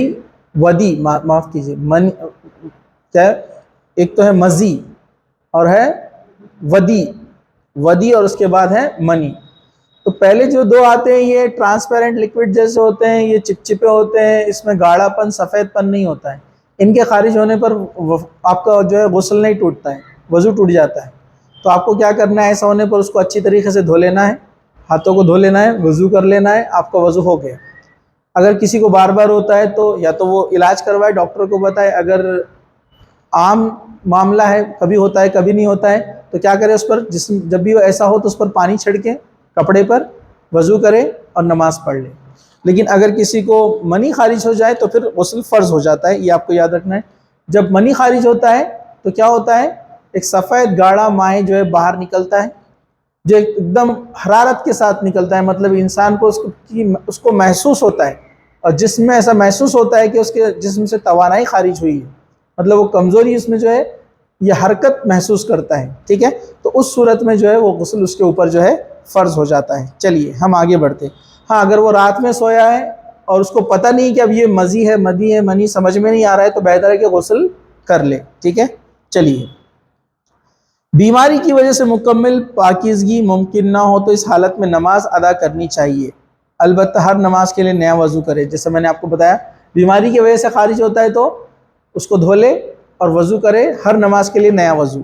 Speaker 1: ودی، معاف کیجیے، منی کیا، ایک تو ہے مزی اور ہے ودی اور اس کے بعد ہے منی۔ تو پہلے جو 2 آتے ہیں یہ ٹرانسپیرنٹ لکوڈ جیسے ہوتے ہیں، یہ چپچپے ہوتے ہیں، اس میں گاڑھا پن، سفید پن نہیں ہوتا ہے، ان کے خارج ہونے پر آپ کا جو ہے غسل نہیں ٹوٹتا ہے، وضو ٹوٹ جاتا ہے۔ تو آپ کو کیا کرنا ہے، ایسا ہونے پر اس کو اچھی طریقے سے دھو لینا ہے، ہاتھوں کو دھو لینا ہے، وضو کر لینا ہے، آپ کا وضو ہو گیا۔ اگر کسی کو بار بار ہوتا ہے تو یا تو وہ علاج کروائے، ڈاکٹر کو بتائے، اگر عام معاملہ ہے، کبھی ہوتا ہے کبھی نہیں ہوتا ہے، تو کیا کرے، اس پر جسم جب بھی وہ ایسا ہو تو اس پر پانی چھڑکے کپڑے پر، وضو کرے اور نماز پڑھ لے۔ لیکن اگر کسی کو منی خارج ہو جائے تو پھر غسل فرض ہو جاتا ہے، یہ آپ کو یاد رکھنا ہے۔ جب منی خارج ہوتا ہے تو کیا ہوتا ہے، ایک سفید گاڑھا مائع جو ہے باہر نکلتا ہے، جو ایک دم حرارت کے ساتھ نکلتا ہے، مطلب انسان کو اس کو محسوس ہوتا ہے، اور جسم میں ایسا محسوس ہوتا ہے کہ اس کے جسم سے توانائی خارج ہوئی ہے، مطلب وہ کمزوری اس میں جو ہے یہ حرکت محسوس کرتا ہے، ٹھیک ہے؟ تو اس صورت میں جو ہے وہ غسل اس کے اوپر جو ہے فرض ہو جاتا ہے۔ چلیے ہم آگے بڑھتے ہیں۔ ہاں، اگر وہ رات میں سویا ہے اور اس کو پتہ نہیں کہ اب یہ مزی ہے، مدی ہے، منی سمجھ میں نہیں آ رہا ہے، تو بہتر ہے کہ غسل کر لے، ٹھیک ہے؟ چلیے، بیماری کی وجہ سے مکمل پاکیزگی ممکن نہ ہو تو اس حالت میں نماز ادا کرنی چاہیے، البتہ ہر نماز کے لیے نیا وضو کرے۔ جیسے میں نے آپ کو بتایا، بیماری کی وجہ سے خارج ہوتا ہے تو اس کو دھو لے اور وضو کرے، ہر نماز کے لیے نیا وضو۔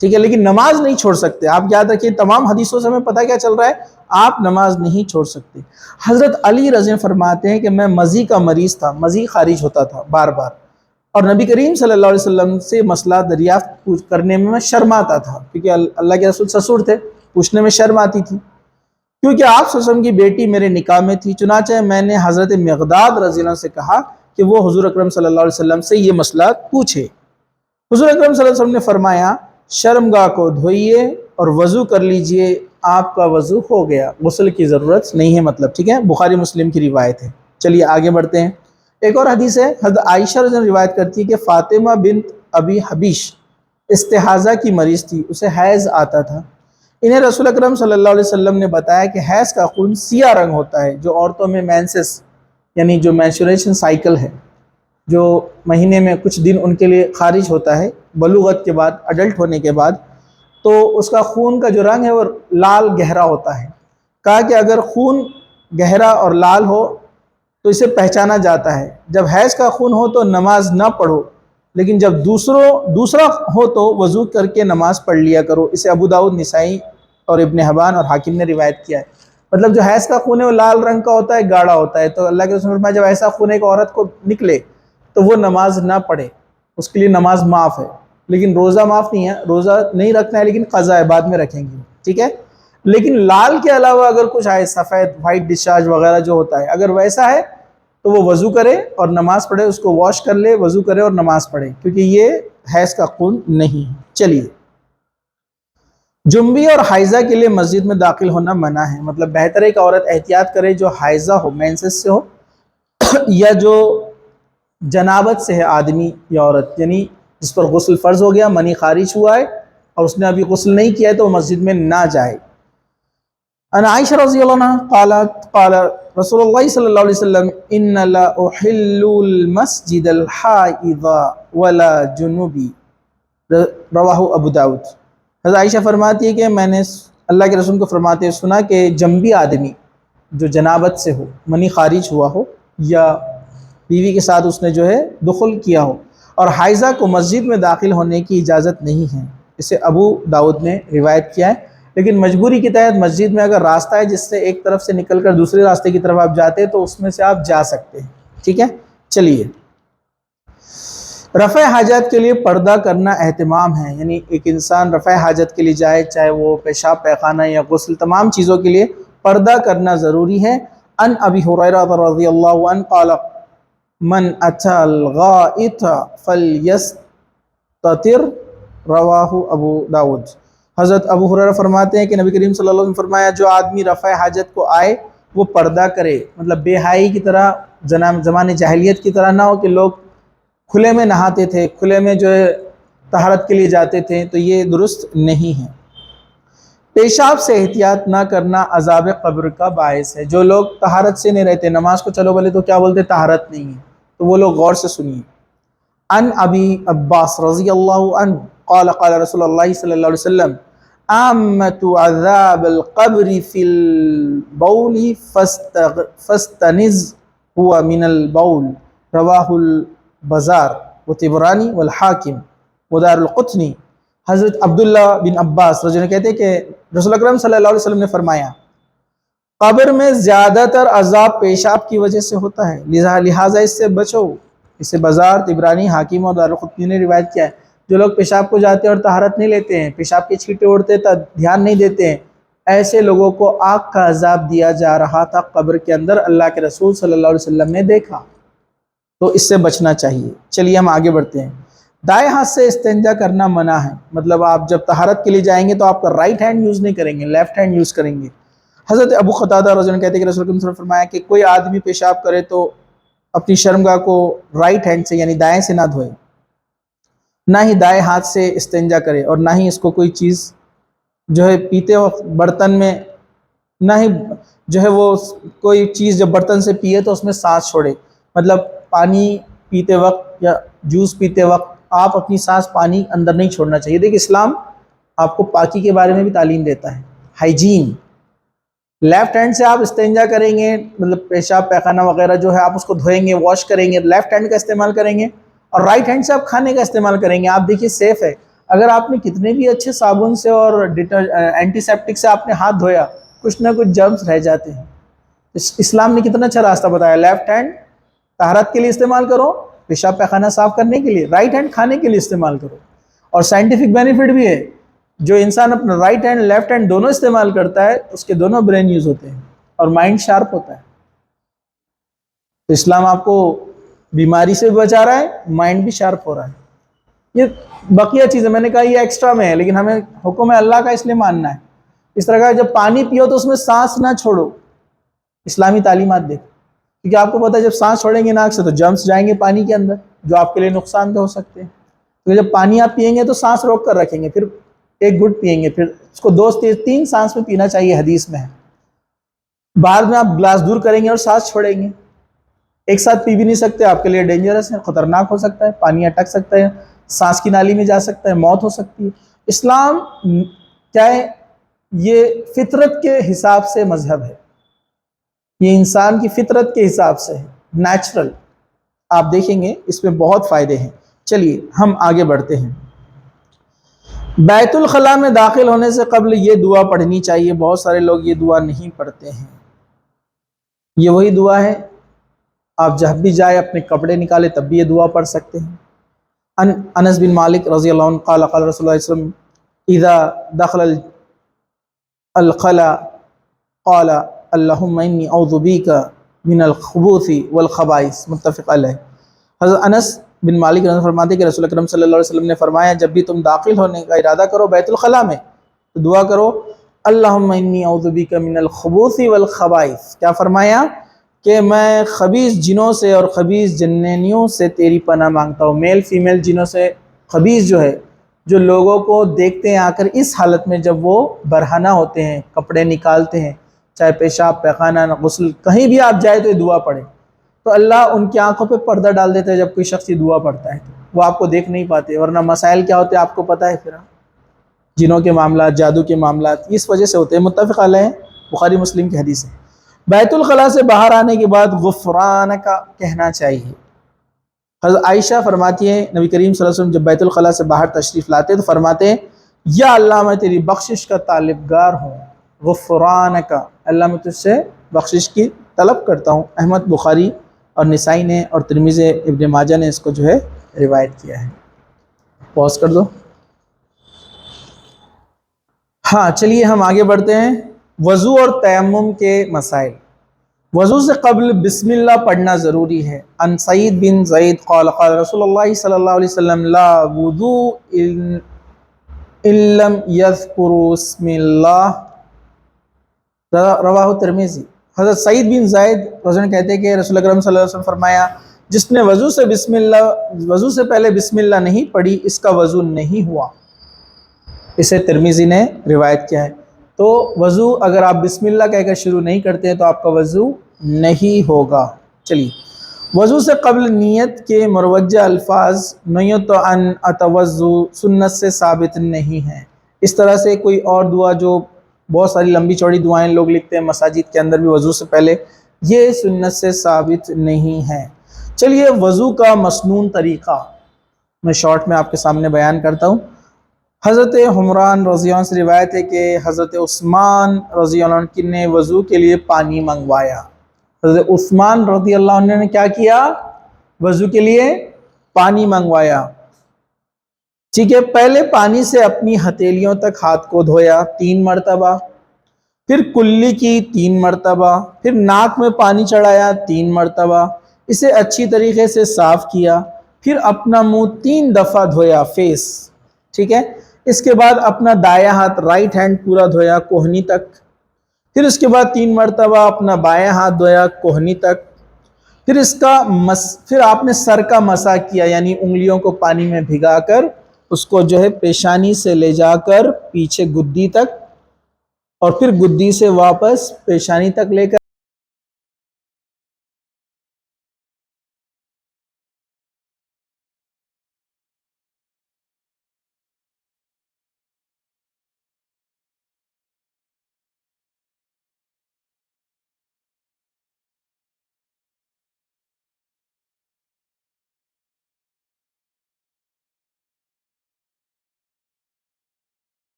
Speaker 1: ٹھیک ہے، لیکن نماز نہیں چھوڑ سکتے. آپ یاد رکھیے تمام حدیثوں سے ہمیں پتہ کیا چل رہا ہے، آپ نماز نہیں چھوڑ سکتے. حضرت علی رضی اللہ عنہ فرماتے ہیں کہ میں مزی کا مریض تھا، مزی خارج ہوتا تھا بار بار، اور نبی کریم صلی اللہ علیہ وسلم سے مسئلہ دریافت کرنے میں شرماتا تھا، کیونکہ اللہ کے رسول سسر تھے، پوچھنے میں شرم آتی تھی. کیونکہ آپ صلی اللہ علیہ وسلم کی بیٹی میرے نکاح میں تھی، چنانچہ میں نے حضرت مقداد رضی اللہ عنہ سے کہا کہ وہ حضور اکرم صلی اللہ علیہ وسلم سے یہ مسئلہ پوچھے. حضور اکرم صلی اللہ علیہ وسلم نے فرمایا شرمگاہ کو دھوئیے اور وضو کر لیجئے، آپ کا وضو ہو گیا، غسل کی ضرورت نہیں ہے. مطلب ٹھیک ہے، بخاری مسلم کی روایت ہے. چلیے آگے بڑھتے ہیں. ایک اور حدیث ہے، حضرت عائشہ رضی اللہ عنہ روایت کرتی ہے کہ فاطمہ بنت ابی حبیش استحاضہ کی مریض تھی، اسے حیض آتا تھا. انہیں رسول اکرم صلی اللہ علیہ وسلم نے بتایا کہ حیض کا خون سیاہ رنگ ہوتا ہے، جو عورتوں میں مینسس یعنی جو مینسچوریشن سائیکل ہے، جو مہینے میں کچھ دن ان کے لیے خارج ہوتا ہے بلوغت کے بعد، اڈلٹ ہونے کے بعد، تو اس کا خون کا جو رنگ ہے وہ لال گہرا ہوتا ہے. کہا کہ اگر خون گہرا اور لال ہو تو اسے پہچانا جاتا ہے. جب حیض کا خون ہو تو نماز نہ پڑھو، لیکن جب دوسرا ہو تو وضو کر کے نماز پڑھ لیا کرو. اسے ابو داؤد، نسائی اور ابن حبان اور حاکم نے روایت کیا ہے. مطلب جو حیض کا خون ہے وہ لال رنگ کا ہوتا ہے، گاڑھا ہوتا ہے. تو اللہ کے رسول نے فرمایا جب ایسا خون ایک عورت کو نکلے تو وہ نماز نہ پڑھے، اس کے لیے نماز معاف ہے. لیکن روزہ معاف نہیں ہے، روزہ نہیں رکھنا ہے، لیکن قضا ہے، بعد میں رکھیں گے. ٹھیک ہے، لیکن لال کے علاوہ اگر کچھ آئے، سفید وائٹ ڈسچارج وغیرہ جو ہوتا ہے، اگر ویسا ہے تو وہ وضو کرے اور نماز پڑھے، اس کو واش کر لے، وضو کرے اور نماز پڑھے، کیونکہ یہ حیض کا خون نہیں ہے. چلیے، جنبی اور حائضہ کے لیے مسجد میں داخل ہونا منع ہے. مطلب بہتر ہے کہ عورت احتیاط کرے جو حائضہ ہو، مینسس سے ہو، یا جو جنابت سے ہے آدمی یا عورت، یعنی جس پر غسل فرض ہو گیا، منی خارج ہوا ہے اور اس نے ابھی غسل نہیں کیا ہے تو وہ مسجد میں نہ جائے. ان عائشہ رضی اللہ عنہ قالت قال رسول اللہ صلی اللہ علیہ وسلم ان لا احل المسجد الحائض ولا جنوبی، رواہ ابو داؤد. حضرت عائشہ فرماتی ہے کہ میں نے اللہ کے رسول کو فرماتے ہوئے سنا کہ جنبی آدمی جو جنابت سے ہو، منی خارج ہوا ہو، یا بیوی کے ساتھ اس نے جو ہے دخل کیا ہو، اور حائضہ کو مسجد میں داخل ہونے کی اجازت نہیں ہے. اسے ابو داؤد نے روایت کیا ہے. لیکن مجبوری کے تحت مسجد میں اگر راستہ ہے جس سے ایک طرف سے نکل کر دوسرے راستے کی طرف آپ جاتے ہیں تو اس میں سے آپ جا سکتے ہیں. ٹھیک ہے، چلیے. رفع حاجت کے لیے پردہ کرنا اہتمام ہے، یعنی ایک انسان رفع حاجت کے لیے جائے، چاہے وہ پیشاب پیخانہ یا غسل، تمام چیزوں کے لیے پردہ کرنا ضروری ہے. ان ابی ہریرہ رضی اللہ عنہ قال من اتی الغائط فلیستتر، رواہ ابو داؤد. حضرت ابو ہریرہ فرماتے ہیں کہ نبی کریم صلی اللہ علیہ وسلم فرمایا جو آدمی رفع حاجت کو آئے وہ پردہ کرے. مطلب بے حیائی کی طرح، زمانے جاہلیت کی طرح نہ ہو کہ لوگ کھلے میں نہاتے تھے، کھلے میں جو ہے طہارت کے لیے جاتے تھے، تو یہ درست نہیں ہے. پیشاب سے احتیاط نہ کرنا عذاب قبر کا باعث ہے. جو لوگ طہارت سے نہیں رہتے، نماز کو چلو بولے تو کیا بولتے؟ طہارت نہیں ہے. تو وہ لوگ غور سے سنیے. ان ابی عباس رضی اللہ عنہ قال قال رسول اللہ صلی اللہ علیہ وسلم عامت عذاب القبر فی البول فاستنز هو من البول، رواہ البزار وطبرانی والحاکم ودار القطنی. حضرت عبداللہ بن عباس رضی اللہ عنہ کہتے ہیں کہ رسول اکرم صلی اللہ علیہ وسلم نے فرمایا قبر میں زیادہ تر عذاب پیشاب کی وجہ سے ہوتا ہے، لہٰذا اس سے بچو. اسے بزار، طبرانی، حاکم اور دارالقطنی نے روایت کیا ہے. جو لوگ پیشاب کو جاتے ہیں اور طہارت نہیں لیتے ہیں، پیشاب کے چھینٹے اڑتے تھا، دھیان نہیں دیتے ہیں، ایسے لوگوں کو آگ کا عذاب دیا جا رہا تھا قبر کے اندر، اللہ کے رسول صلی اللہ علیہ وسلم نے دیکھا. تو اس سے بچنا چاہیے. چلیے ہم آگے بڑھتے ہیں. دائیں ہاتھ سے استنجا کرنا منع ہے. مطلب آپ جب طہارت کے لیے جائیں گے تو آپ کا رائٹ ہینڈ یوز نہیں کریں گے، لیفٹ ہینڈ یوز کریں گے. حضرت ابو قتادہ رضی اللہ عنہ کہتے ہیں کہ رسول اللہ صلی اللہ علیہ وسلم نے فرمایا کہ کوئی آدمی پیشاب کرے تو اپنی شرمگاہ کو رائٹ ہینڈ سے یعنی دائیں سے نہ دھوئے، نہ ہی دائیں ہاتھ سے استنجا کرے، اور نہ ہی اس کو کوئی چیز جو ہے پیتے وقت برتن میں، نہ ہی جو ہے وہ کوئی چیز جب برتن سے پیے تو اس میں سانس چھوڑے. مطلب پانی پیتے وقت یا جوس پیتے وقت آپ اپنی سانس پانی اندر نہیں چھوڑنا چاہیے. دیکھیں اسلام آپ کو پاکی کے بارے میں بھی تعلیم دیتا ہے، ہائیجین. لیفٹ ہینڈ سے آپ استنجا کریں گے، مطلب پیشاب پیخانہ وغیرہ جو ہے آپ اس کو دھوئیں گے، واش کریں گے، لیفٹ ہینڈ کا استعمال کریں گے، اور رائٹ ہینڈ سے آپ کھانے کا استعمال کریں گے. آپ دیکھیے سیف ہے. اگر آپ نے کتنے بھی اچھے صابن سے اور اینٹی سیپٹک سے آپ نے ہاتھ دھویا، کچھ نہ کچھ جرمز رہ جاتے ہیں۔ اسلام نے کتنا اچھا راستہ بتایا، لیفٹ ہینڈ طہارت کے لیے استعمال کرو، پیشاب پیخانہ صاف کرنے کے لیے، رائٹ ہینڈ کھانے کے لیے استعمال کرو۔ اور سائنٹیفک بینیفٹ بھی ہے، جو انسان اپنا رائٹ ہینڈ لیفٹ ہینڈ دونوں استعمال کرتا ہے، اس کے دونوں برین یوز ہوتے ہیں اور مائنڈ شارپ ہوتا ہے۔ تو اسلام آپ کو بیماری سے بھی بچا رہا ہے، مائنڈ بھی شارپ ہو رہا ہے۔ یہ بقیہ چیزیں میں نے کہا یہ ایکسٹرا میں ہے، لیکن ہمیں حکم ہے اللہ کا، اس لیے ماننا ہے۔ اس طرح کا جب پانی پیو تو اس میں سانس نہ چھوڑو، اسلامی تعلیمات دیکھو، کیونکہ آپ کو پتا ہے جب سانس چھوڑیں گے ناک سے تو جرمز جائیں گے پانی کے اندر، جو آپ کے لیے نقصان دہ ہو سکتے ہیں۔ تو جب پانی آپ پیئیں گے تو سانس روک کر رکھیں گے، پھر ایک گھٹ پیئیں گے، پھر اس کو 2 سے 3 سانس میں پینا چاہیے، حدیث میں ہے۔ بعد میں آپ گلاس دور کریں گے اور سانس چھوڑیں گے، ایک ساتھ پی بھی نہیں سکتے، آپ کے لیے ڈینجرس ہے، خطرناک ہو سکتا ہے، پانی اٹک سکتا ہے، سانس کی نالی میں جا سکتا ہے، موت ہو سکتی ہے۔ اسلام کیا ہے؟ یہ فطرت کے حساب سے مذہب ہے، یہ انسان کی فطرت کے حساب سے ہے، نیچرل۔ آپ دیکھیں گے اس میں بہت فائدے ہیں۔ چلیے ہم آگے بڑھتے ہیں۔ بیت الخلاء میں داخل ہونے سے قبل یہ دعا پڑھنی چاہیے، بہت سارے لوگ یہ دعا نہیں پڑھتے ہیں۔ یہ وہی دعا ہے، آپ جب بھی جائے اپنے کپڑے نکالے تب بھی یہ دعا پڑھ سکتے ہیں۔ انس بن مالک رضی اللہ عنہ قال قال رسول اللہ صلی اللہ علیہ وسلم اذا دخل الخلاء قال اللہم انی اعوذ بیک من الخبث والخبائث، متفق علیہ۔ حضرت انس بن مالک رضی اللہ عنہ فرماتے ہیں کہ رسول اکرم صلی اللہ علیہ وسلم نے فرمایا جب بھی تم داخل ہونے کا ارادہ کرو بیت الخلاء میں تو دعا کرو اللہم انی اعوذ بیک من الخبث والخبائث۔ کیا فرمایا؟ کہ میں خبیث جنوں سے اور خبیث جنینیوں سے تیری پناہ مانگتا ہوں، میل فیمیل جنوں سے۔ خبیث جو ہے، جو لوگوں کو دیکھتے ہیں آ کر اس حالت میں جب وہ برہنہ ہوتے ہیں، کپڑے نکالتے ہیں، چاہے پیشاب پیخانہ غسل کہیں بھی آپ جائے تو یہ دعا پڑھیں، تو اللہ ان کی آنکھوں پہ پردہ ڈال دیتا ہے۔ جب کوئی شخص یہ دعا پڑھتا ہے وہ آپ کو دیکھ نہیں پاتے، ورنہ مسائل کیا ہوتے ہیں آپ کو پتہ ہے، پھر جنوں کے معاملات، جادو کے معاملات اس وجہ سے ہوتے ہیں۔ متفق علیہ، بخاری مسلم کی حدیث ہے۔ بیت الخلاء سے باہر آنے کے بعد غفرانک کا کہنا چاہیے۔ حضرت عائشہ فرماتی ہیں نبی کریم صلی اللہ علیہ وسلم جب بیت الخلاء سے باہر تشریف لاتے تو فرماتے ہیں یا اللہ میں تیری بخشش کا طالبگار ہوں، غفرانک، اللہ میں تجھ سے بخشش کی طلب کرتا ہوں۔ احمد، بخاری اور نسائی نے اور ترمذی ابن ماجہ نے اس کو جو ہے روایت کیا ہے۔ پاز کر دو۔ ہاں چلیے ہم آگے بڑھتے ہیں۔ وضو اور تیمم کے مسائل۔ وضو سے قبل بسم اللہ پڑھنا ضروری ہے۔ عن سعید بن زید قال قال رسول اللہ صلی اللہ علیہ وسلم لا وضوء ان لم یذکروا اسم اللہ، رواہ ترمذی۔ حضرت سعید بن زید رضی اللہ عنہ کہتے ہیں کہ رسول اکرم صلی اللہ علیہ وسلم فرمایا جس نے وضو سے پہلے بسم اللہ نہیں پڑھی اس کا وضو نہیں ہوا۔ اسے ترمذی نے روایت کیا ہے۔ تو وضو اگر آپ بسم اللہ کہہ کر شروع نہیں کرتے ہیں تو آپ کا وضو نہیں ہوگا۔ چلیے وضو سے قبل نیت کے مروجہ الفاظ نیت ان اتوضو سنت سے ثابت نہیں ہیں۔ اس طرح سے کوئی اور دعا جو بہت ساری لمبی چوڑی دعائیں لوگ لکھتے ہیں مساجد کے اندر بھی وضو سے پہلے، یہ سنت سے ثابت نہیں ہے۔ چلیے وضو کا مسنون طریقہ میں شارٹ میں آپ کے سامنے بیان کرتا ہوں۔ حضرت حمران رضی اللہ عنہ سے روایت ہے کہ حضرت عثمان رضی اللہ عنہ نے وضو کے لیے پانی منگوایا۔ حضرت عثمان رضی اللہ عنہ نے کیا کیا؟ وضو کے لیے پانی منگوایا۔ ٹھیک ہے، پہلے پانی سے اپنی ہتھیلیوں تک ہاتھ کو دھویا 3 مرتبہ، پھر کلی کی 3 مرتبہ، پھر ناک میں پانی چڑھایا 3 مرتبہ، اسے اچھی طریقے سے صاف کیا، پھر اپنا منہ 3 دفعہ دھویا فیس، ٹھیک ہے۔ اس کے بعد اپنا دایاں ہاتھ رائٹ ہینڈ پورا دھویا کوہنی تک، پھر اس کے بعد 3 مرتبہ اپنا بایاں ہاتھ دھویا کوہنی تک، پھر آپ نے سر کا مسح کیا، یعنی انگلیوں کو پانی میں بھگا کر اس کو جو ہے پیشانی سے لے جا کر پیچھے گدی تک، اور پھر گدی سے واپس پیشانی تک لے کر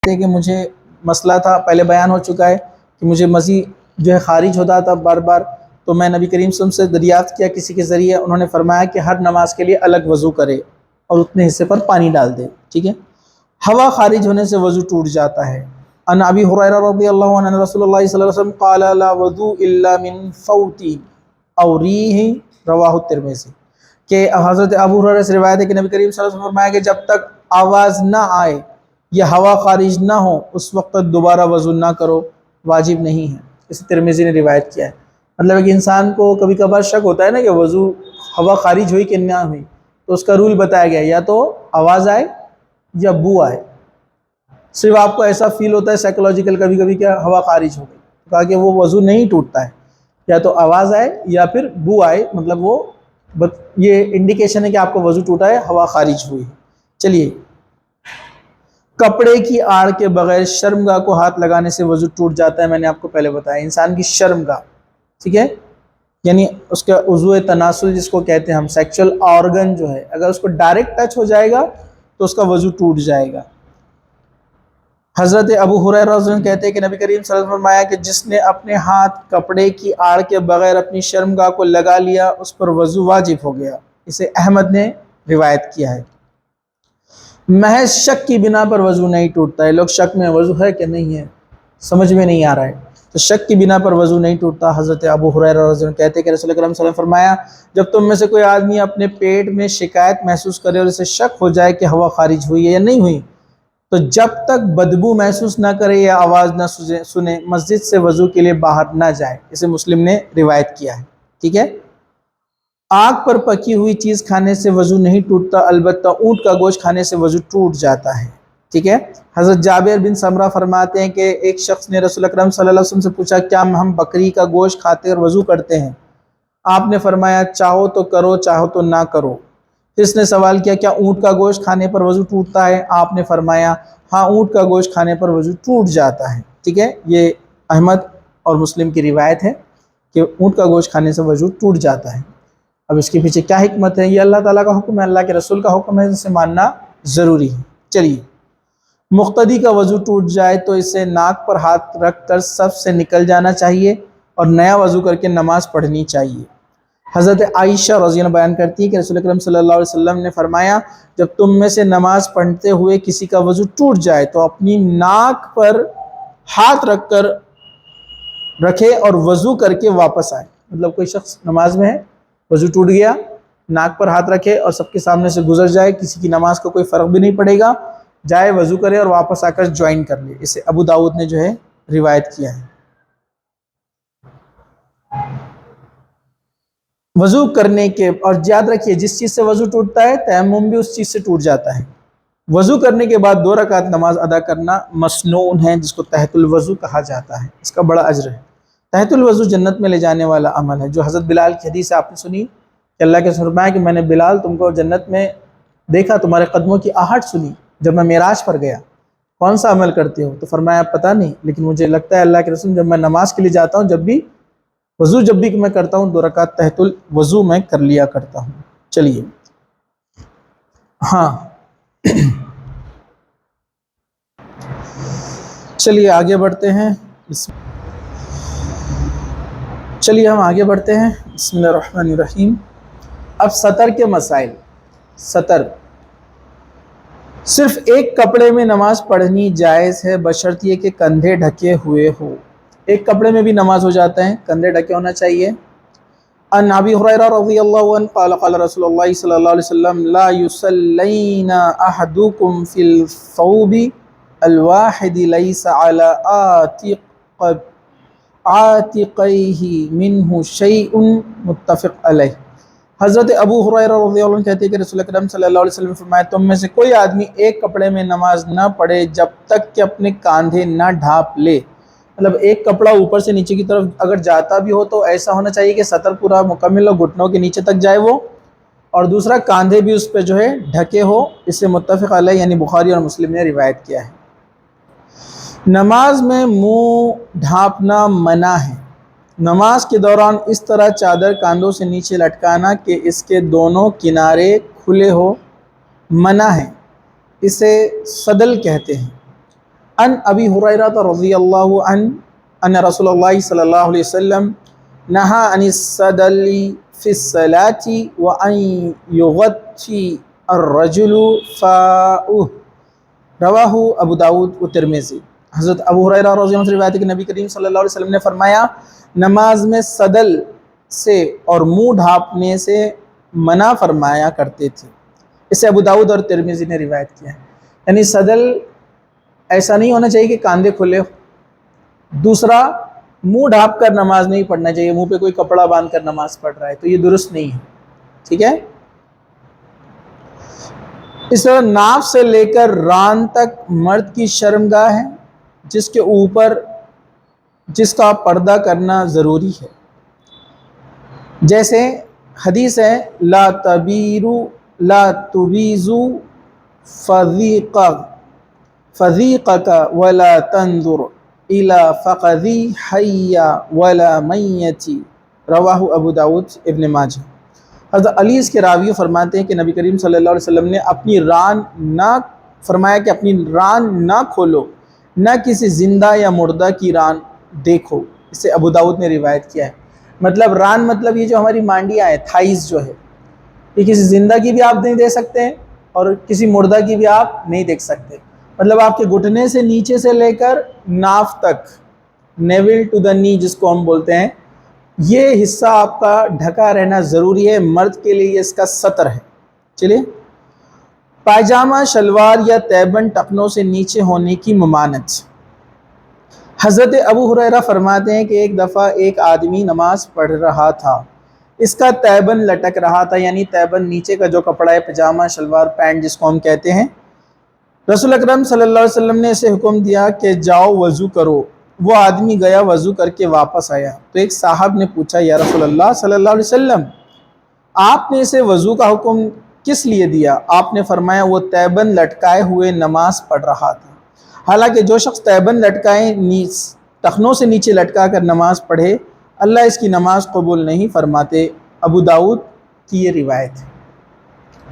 Speaker 1: ہیں کہ مجھے مسئلہ تھا پہلے بیان ہو چکا ہے کہ مجھے مزی جو ہے خارج ہوتا تھا بار بار، تو میں نبی کریم صلی اللہ علیہ وسلم سے دریافت کیا کسی کے ذریعے، انہوں نے فرمایا کہ ہر نماز کے لیے الگ وضو کرے اور اتنے حصے پر پانی ڈال دے، ٹھیک ہے۔ ہوا خارج ہونے سے وضو ٹوٹ جاتا ہے۔ ان ابی ہریرہ رضی اللہ عنہ رسول اللہ صلی اللہ علیہ وسلم قال لا وضوء الا من فوت او ریح، رواہ الترمذی، کہ حضرت ابو ہریرہ سے روایت ہے کہ نبی کریم صلی اللہ علیہ وسلم فرمایا کہ جب تک آواز نہ آئے یا ہوا خارج نہ ہو اس وقت تک دوبارہ وضو نہ کرو، واجب نہیں ہے۔ اسے ترمذی نے روایت کیا ہے۔ مطلب ایک انسان کو کبھی کبھار شک ہوتا ہے نا کہ وضو ہوا خارج ہوئی کہ نہ ہوئی، تو اس کا رول بتایا گیا یا تو آواز آئے یا بو آئے۔ صرف آپ کو ایسا فیل ہوتا ہے سائیکولوجیکل کبھی کبھی کہ ہوا خارج ہو گئی، کہا کہ وہ وضو نہیں ٹوٹتا ہے، یا تو آواز آئے یا پھر بو آئے، مطلب وہ یہ انڈیکیشن ہے کہ آپ کو وضو ٹوٹا ہے، ہوا خارج ہوئی۔ چلیے، کپڑے کی آڑ کے بغیر شرمگاہ کو ہاتھ لگانے سے وضو ٹوٹ جاتا ہے، میں نے آپ کو پہلے بتایا، انسان کی شرمگاہ، ٹھیک ہے، یعنی اس کا عضو تناسل جس کو کہتے ہیں ہم، سیکچول آرگن جو ہے، اگر اس کو ڈائریکٹ ٹچ ہو جائے گا تو اس کا وضو ٹوٹ جائے گا۔ حضرت ابو ہریرہ رضی اللہ عنہ کہتے ہیں کہ نبی کریم صلی اللہ علیہ وسلم نے فرمایا کہ جس نے اپنے ہاتھ کپڑے کی آڑ کے بغیر اپنی شرمگاہ کو لگا لیا اس پر وضو واجب ہو گیا۔ اسے احمد نے روایت کیا ہے۔ محض شک کی بنا پر وضو نہیں ٹوٹتا ہے۔ لوگ شک میں وضو ہے کہ نہیں ہے سمجھ میں نہیں آ رہا ہے، تو شک کی بنا پر وضو نہیں ٹوٹتا۔ حضرت ابو ہریرہ رضی اللہ عنہ کہتے ہیں کہ رسول اللہ صلی اللہ علیہ وسلم نے فرمایا جب تم میں سے کوئی آدمی اپنے پیٹ میں شکایت محسوس کرے اور اسے شک ہو جائے کہ ہوا خارج ہوئی ہے یا نہیں ہوئی، تو جب تک بدبو محسوس نہ کرے یا آواز نہ سنے مسجد سے وضو کے لیے باہر نہ جائے۔ اسے مسلم نے روایت کیا ہے، ٹھیک ہے۔ آگ پر پکی ہوئی چیز کھانے سے وضو نہیں ٹوٹتا، البتہ اونٹ کا گوشت کھانے سے وضو ٹوٹ جاتا ہے، ٹھیک ہے۔ حضرت جابر بن سمرہ فرماتے ہیں کہ ایک شخص نے رسول اکرم صلی اللہ علیہ وسلم سے پوچھا کیا ہم بکری کا گوشت کھاتے اور وضو کرتے ہیں؟ آپ نے فرمایا چاہو تو کرو چاہو تو نہ کرو۔ پھر اس نے سوال کیا کیا اونٹ کا گوشت کھانے پر وضو ٹوٹتا ہے؟ آپ نے فرمایا ہاں اونٹ کا گوشت کھانے پر وضو ٹوٹ جاتا ہے، ٹھیک ہے۔ یہ احمد اور مسلم کی روایت ہے کہ اونٹ کا گوشت کھانے سے وضو ٹوٹ جاتا ہے۔ اب اس کے پیچھے کیا حکمت ہے؟ یہ اللہ تعالیٰ کا حکم ہے، اللہ کے رسول کا حکم ہے، اسے ماننا ضروری ہے۔ چلیے، مقتدی کا وضو ٹوٹ جائے تو اسے ناک پر ہاتھ رکھ کر صف سے نکل جانا چاہیے اور نیا وضو کر کے نماز پڑھنی چاہیے۔ حضرت عائشہ رضی اللہ عنہ بیان کرتی ہے کہ رسول اکرم صلی اللہ علیہ وسلم نے فرمایا جب تم میں سے نماز پڑھتے ہوئے کسی کا وضو ٹوٹ جائے تو اپنی ناک پر ہاتھ رکھے اور وضو کر کے واپس آئے۔ مطلب کوئی شخص نماز میں ہے، وضو ٹوٹ گیا، ناک پر ہاتھ رکھے اور سب کے سامنے سے گزر جائے، کسی کی نماز کو کوئی فرق بھی نہیں پڑے گا، جائے وضو کرے اور واپس آ کر جوائن کر لے۔ اسے ابو داؤد نے جو ہے روایت کیا ہے۔ وضو کرنے کے اور یاد رکھیے جس چیز سے وضو ٹوٹتا ہے تیمم بھی اس چیز سے ٹوٹ جاتا ہے۔ وضو کرنے کے بعد 2 رکعت نماز ادا کرنا مسنون ہے، جس کو تحت الوضو کہا جاتا ہے، اس کا بڑا اجر ہے۔ تحت الوضو جنت میں لے جانے والا عمل ہے۔ جو حضرت بلال کی حدیث آپ نے سنی کہ اللہ کے رسول فرمایا کہ میں نے بلال تم کو جنت میں دیکھا، تمہارے قدموں کی آہٹ سنی جب میں معراج پر گیا، کون سا عمل کرتے ہو؟ تو فرمایا پتہ نہیں، لیکن مجھے لگتا ہے اللہ کے رسول جب میں نماز کے لیے جاتا ہوں، جب بھی میں کرتا ہوں 2 رکعت تحت الوضو میں کر لیا کرتا ہوں۔ چلیے ہاں چلیے آگے بڑھتے ہیں۔ چلیے ہم آگے بڑھتے ہیں۔ بسم اللہ الرحمن الرحیم۔ اب سطر کے مسائل۔ سطر صرف ایک کپڑے میں نماز پڑھنی جائز ہے بشرطیہ کہ کندھے ڈھکے ہوئے ہو۔ ایک کپڑے میں بھی نماز ہو جاتا ہے، کندھے ڈھکے ہونا چاہیے۔ ان ابی ہریرہ رضی اللہ عنہ قال قال رسول اللہ صلی اللہ علیہ وسلم لا يصلين احدكم في الثوب الواحد ليس على عاتقيه منه شيء متفق علیہ۔ حضرت ابو ہریرہ رضی اللہ عنہ کہتے ہیں کہ رسول اکرم صلی اللہ علیہ وسلم نے فرمایا تم میں سے کوئی آدمی ایک کپڑے میں نماز نہ پڑھے جب تک کہ اپنے کاندھے نہ ڈھانپ لے۔ مطلب ایک کپڑا اوپر سے نیچے کی طرف اگر جاتا بھی ہو تو ایسا ہونا چاہیے کہ سطر پورا مکمل ہو، گھٹنوں کے نیچے تک جائے وہ، اور دوسرا کاندھے بھی اس پہ جو ہے ڈھکے ہو۔ اس سے متفق علیہ یعنی بخاری اور مسلم نے روایت کیا ہے۔ نماز میں منہ ڈھانپنا منع ہے۔ نماز کے دوران اس طرح چادر کاندھوں سے نیچے لٹکانا کہ اس کے دونوں کنارے کھلے ہو منع ہے، اسے صدل کہتے ہیں۔ ان ابی ہریرہ رضی اللہ عنہ ان رسول اللہ صلی اللہ علیہ وسلم نہا عن الصدل فی الصلاة وان یغطی الرجل فاؤہ، رواہ ابو داود و ترمذی۔ حضرت ابو ہریرہ رضی اللہ عنہ سے روایت ہے کہ نبی کریم صلی اللہ علیہ وسلم نے فرمایا نماز میں صدل سے اور منہ ڈھانپنے سے منع فرمایا کرتے تھے۔ اسے ابو داود اور ترمذی نے روایت کیا ہے۔ یعنی صدل ایسا نہیں ہونا چاہیے کہ کاندھے کھلے ہو۔ دوسرا، منہ ڈھانپ کر نماز نہیں پڑھنا چاہیے، منہ پہ کوئی کپڑا باندھ کر نماز پڑھ رہا ہے تو یہ درست نہیں ہے، ٹھیک ہے۔ اس طرح ناف سے لے کر ران تک مرد کی شرمگاہ ہے جس کے اوپر جس کا پردہ کرنا ضروری ہے، جیسے حدیث ہے لا تبیزو فضیقک ولا تنظر الى فقذی حی ولا میتی، رواہ ابو داود ابن ماجہ۔ حضرت علی اس کے راوی فرماتے ہیں کہ نبی کریم صلی اللہ علیہ وسلم نے اپنی ران نہ کھولو، نہ کسی زندہ یا مردہ کی ران دیکھو، اسے ابو داود نے روایت کیا ہے۔ مطلب ران مطلب یہ جو ہماری مانڈیاں ہیں، تھائیز جو ہے، یہ کسی زندہ کی بھی آپ نہیں دیکھ سکتے اور کسی مردہ کی بھی آپ نہیں دیکھ سکتے۔ مطلب آپ کے گھٹنے سے نیچے سے لے کر ناف تک، نیول ٹو دا نی جس کو ہم بولتے ہیں، یہ حصہ آپ کا ڈھکا رہنا ضروری ہے، مرد کے لیے اس کا سطر ہے۔ چلیے، پائجامہ، شلوار یا تیبن ٹخنوں سے نیچے ہونے کی ممانعت۔ حضرت ابو ہریرہ فرماتے ہیں کہ ایک دفعہ ایک آدمی نماز پڑھ رہا تھا، اس کا تیبن لٹک رہا تھا، یعنی تیبن نیچے کا جو کپڑا ہے، پجامہ، شلوار، پینٹ جس کو ہم کہتے ہیں۔ رسول اکرم صلی اللہ علیہ وسلم نے اسے حکم دیا کہ جاؤ وضو کرو۔ وہ آدمی گیا، وضو کر کے واپس آیا تو ایک صاحب نے پوچھا یا رسول اللہ صلی اللہ علیہ وسلم، آپ نے اسے وضو کا حکم کس لیے دیا؟ آپ نے فرمایا وہ تیبن لٹکائے ہوئے نماز پڑھ رہا تھا۔ حالانکہ جو شخص تیبن لٹکائے ٹخنوں سے نیچے لٹکا کر نماز پڑھے، اللہ اس کی نماز قبول نہیں فرماتے۔ ابو داود کی یہ روایت ہے۔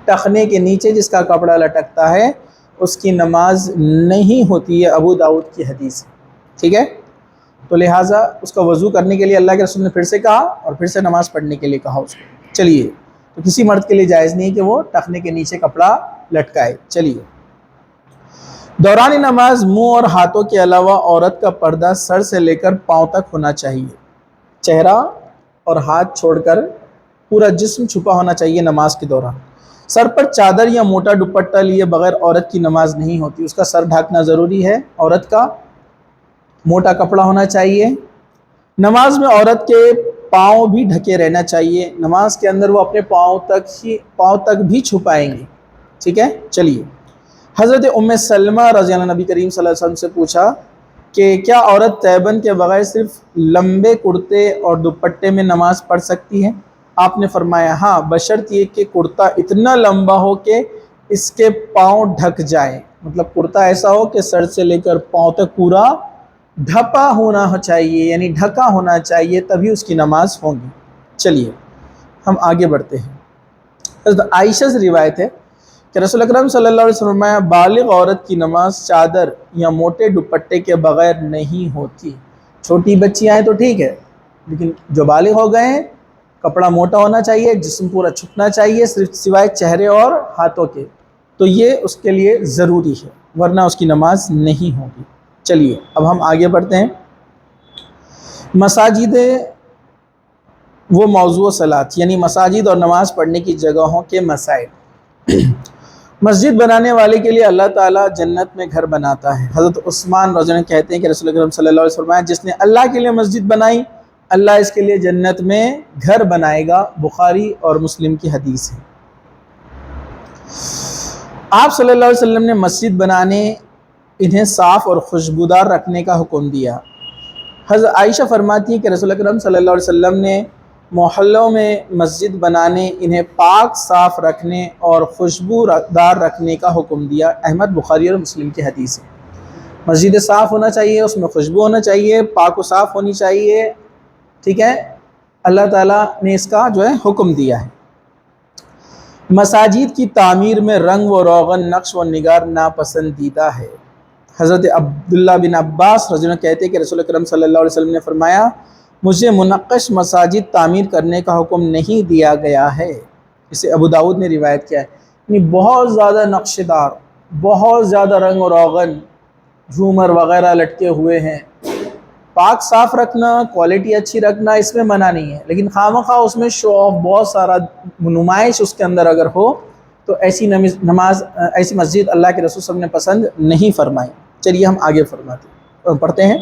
Speaker 1: ٹخنے کے نیچے جس کا کپڑا لٹکتا ہے اس کی نماز نہیں ہوتی ہے، ابو داود کی حدیث ہے، ٹھیک ہے۔ تو لہٰذا اس کا وضو کرنے کے لیے اللہ کے رسول نے پھر سے کہا اور پھر سے نماز پڑھنے کے لیے کہا اس کو۔ چلیے، تو کسی مرد کے لیے جائز نہیں کہ وہ ٹخنے کے نیچے کپڑا لٹکائے۔ چلیے، دوران نماز منہ اور ہاتھوں کے علاوہ عورت کا پردہ سر سے لے کر پاؤں تک ہونا چاہیے۔ چہرہ اور ہاتھ چھوڑ کر پورا جسم چھپا ہونا چاہیے نماز کے دوران۔ سر پر چادر یا موٹا دوپٹہ لیے بغیر عورت کی نماز نہیں ہوتی، اس کا سر ڈھانکنا ضروری ہے۔ عورت کا موٹا کپڑا ہونا چاہیے۔ نماز میں عورت کے پاؤں بھی ڈھکے رہنا چاہیے، نماز کے اندر وہ اپنے پاؤں تک بھی چھپائیں گے، ٹھیک ہے۔ چلیے، حضرت ام سلمہ رضی اللہ عنہ نبی کریم صلی اللہ علیہ وسلم سے پوچھا کہ کیا عورت تیبن کے بغیر صرف لمبے کرتے اور دوپٹے میں نماز پڑھ سکتی ہے؟ آپ نے فرمایا ہاں، بشرط یہ کہ کرتا اتنا لمبا ہو کہ اس کے پاؤں ڈھک جائے، مطلب کرتا ایسا ہو کہ سر سے لے کر پاؤں تک پورا ڈھپا ہونا چاہیے، یعنی ڈھکا ہونا چاہیے، تبھی اس کی نماز ہوگی۔ چلیے ہم آگے بڑھتے ہیں۔ حضرت عائشہ سے روایت ہے کہ رسول اکرم صلی اللہ علیہ وسلم فرمایا بالغ عورت کی نماز چادر یا موٹے دوپٹے کے بغیر نہیں ہوتی۔ چھوٹی بچیاں ہیں تو ٹھیک ہے، لیکن جو بالغ ہو گئے ہیں کپڑا موٹا ہونا چاہیے، جسم پورا چھپنا چاہیے، صرف سوائے چہرے اور ہاتھوں کے، تو یہ اس کے لیے ضروری ہے، ورنہ اس کی نماز نہیں ہوگی۔ چلیے اب ہم آگے بڑھتے ہیں۔ مساجد وہ موضوع صلاۃ، یعنی مساجد اور نماز پڑھنے کی جگہوں کے مسائل۔ مسجد بنانے والے کے لیے اللہ تعالیٰ جنت میں گھر بناتا ہے۔ حضرت عثمان رضی اللہ عنہ کہتے ہیں کہ رسول اکرم صلی اللہ علیہ وسلم فرمایا جس نے اللہ کے لیے مسجد بنائی، اللہ اس کے لیے جنت میں گھر بنائے گا۔ بخاری اور مسلم کی حدیث ہے۔ آپ صلی اللہ علیہ وسلم نے مسجد بنانے، انہیں صاف اور خوشبودار رکھنے کا حکم دیا۔ حضرت عائشہ فرماتی ہیں کہ رسول اکرم صلی اللہ علیہ وسلم نے محلوں میں مسجد بنانے، انہیں پاک صاف رکھنے اور خوشبودار رکھنے کا حکم دیا۔ احمد، بخاری اور مسلم کی حدیث ہے۔ مسجد صاف ہونا چاہیے، اس میں خوشبو ہونا چاہیے، پاک و صاف ہونی چاہیے، ٹھیک ہے۔ اللہ تعالیٰ نے اس کا جو ہے حکم دیا ہے۔ مساجد کی تعمیر میں رنگ و روغن، نقش و نگار ناپسندیدہ ہے۔ حضرت عبداللہ بن عباس رضی اللہ عنہ کہتے ہیں کہ رسول اکرم صلی اللہ علیہ وسلم نے فرمایا مجھے منقش مساجد تعمیر کرنے کا حکم نہیں دیا گیا ہے۔ اسے ابو داؤد نے روایت کیا ہے۔ یعنی بہت زیادہ نقش دار، بہت زیادہ رنگ و روغن، جھومر وغیرہ لٹکے ہوئے ہیں، پاک صاف رکھنا، کوالٹی اچھی رکھنا، اس میں منع نہیں ہے، لیکن خواہ اس میں شو آف بہت سارا نمائش اس کے اندر اگر ہو تو ایسی ایسی مسجد اللہ کے رسول صلی اللہ علیہ وسلم نے پسند نہیں فرمائی۔ چلیے ہم آگے پڑھتے ہیں۔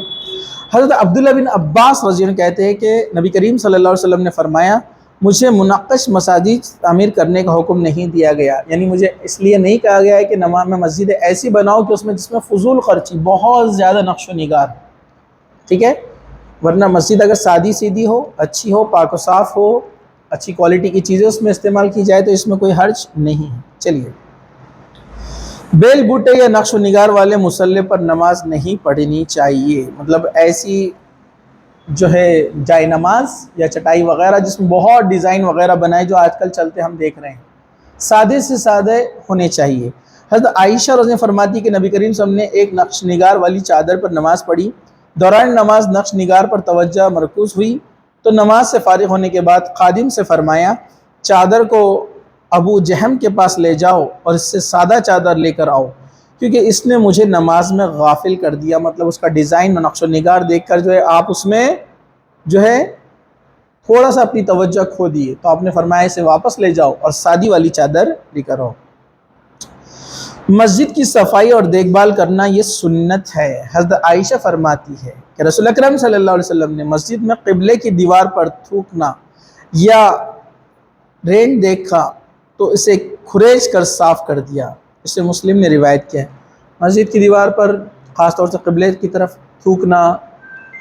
Speaker 1: حضرت عبداللہ بن عباس رضی اللہ عنہ کہتے ہیں کہ نبی کریم صلی اللہ علیہ وسلم نے فرمایا مجھے منقش مساجد تعمیر کرنے کا حکم نہیں دیا گیا، یعنی مجھے اس لیے نہیں کہا گیا ہے کہ میں مسجد ایسی بناؤں کہ جس میں فضول خرچی، بہت زیادہ نقش و نگار، ٹھیک ہے، ورنہ مسجد اگر سادی سیدھی ہو، اچھی ہو، پاک و صاف ہو، اچھی کوالٹی کی چیزیں اس میں استعمال کی جائے تو اس میں کوئی حرج نہیں ہے۔ چلیے، بیل بوٹے یا نقش و نگار والے مصلی پر نماز نہیں پڑھنی چاہیے، مطلب ایسی جو ہے جائے نماز یا چٹائی وغیرہ جس میں بہت ڈیزائن وغیرہ بنائے جو آج کل چلتے ہم دیکھ رہے ہیں، سادے سے سادے ہونے چاہیے۔ حضرت عائشہ رضی اللہ عنہ فرماتی کہ نبی کریم صلی اللہ علیہ وسلم نے ایک نقش نگار والی چادر پر نماز پڑھی، دوران نماز نقش نگار پر توجہ مرکوز ہوئی تو نماز سے فارغ ہونے کے بعد خادم سے فرمایا چادر کو ابو جہم کے پاس لے جاؤ اور اس سے سادہ چادر لے کر آؤ، کیونکہ اس نے مجھے نماز میں غافل کر دیا، مطلب اس کا ڈیزائن اور نقش و نگار دیکھ کر جو ہے آپ اس میں جو ہے تھوڑا سا اپنی توجہ کھو دیے، تو آپ نے فرمایا اسے واپس لے جاؤ اور سادی والی چادر لے کر آؤ۔ مسجد کی صفائی اور دیکھ بھال کرنا یہ سنت ہے۔ حضرت عائشہ فرماتی ہے کہ رسول اکرم صلی اللہ علیہ وسلم نے مسجد میں قبلے کی دیوار پر تھوکنا یا رین دیکھا تو اسے کھریچ کر صاف کر دیا، اسے مسلم نے روایت کیا ہے۔ مسجد کی دیوار پر خاص طور سے قبلے کی طرف تھوکنا،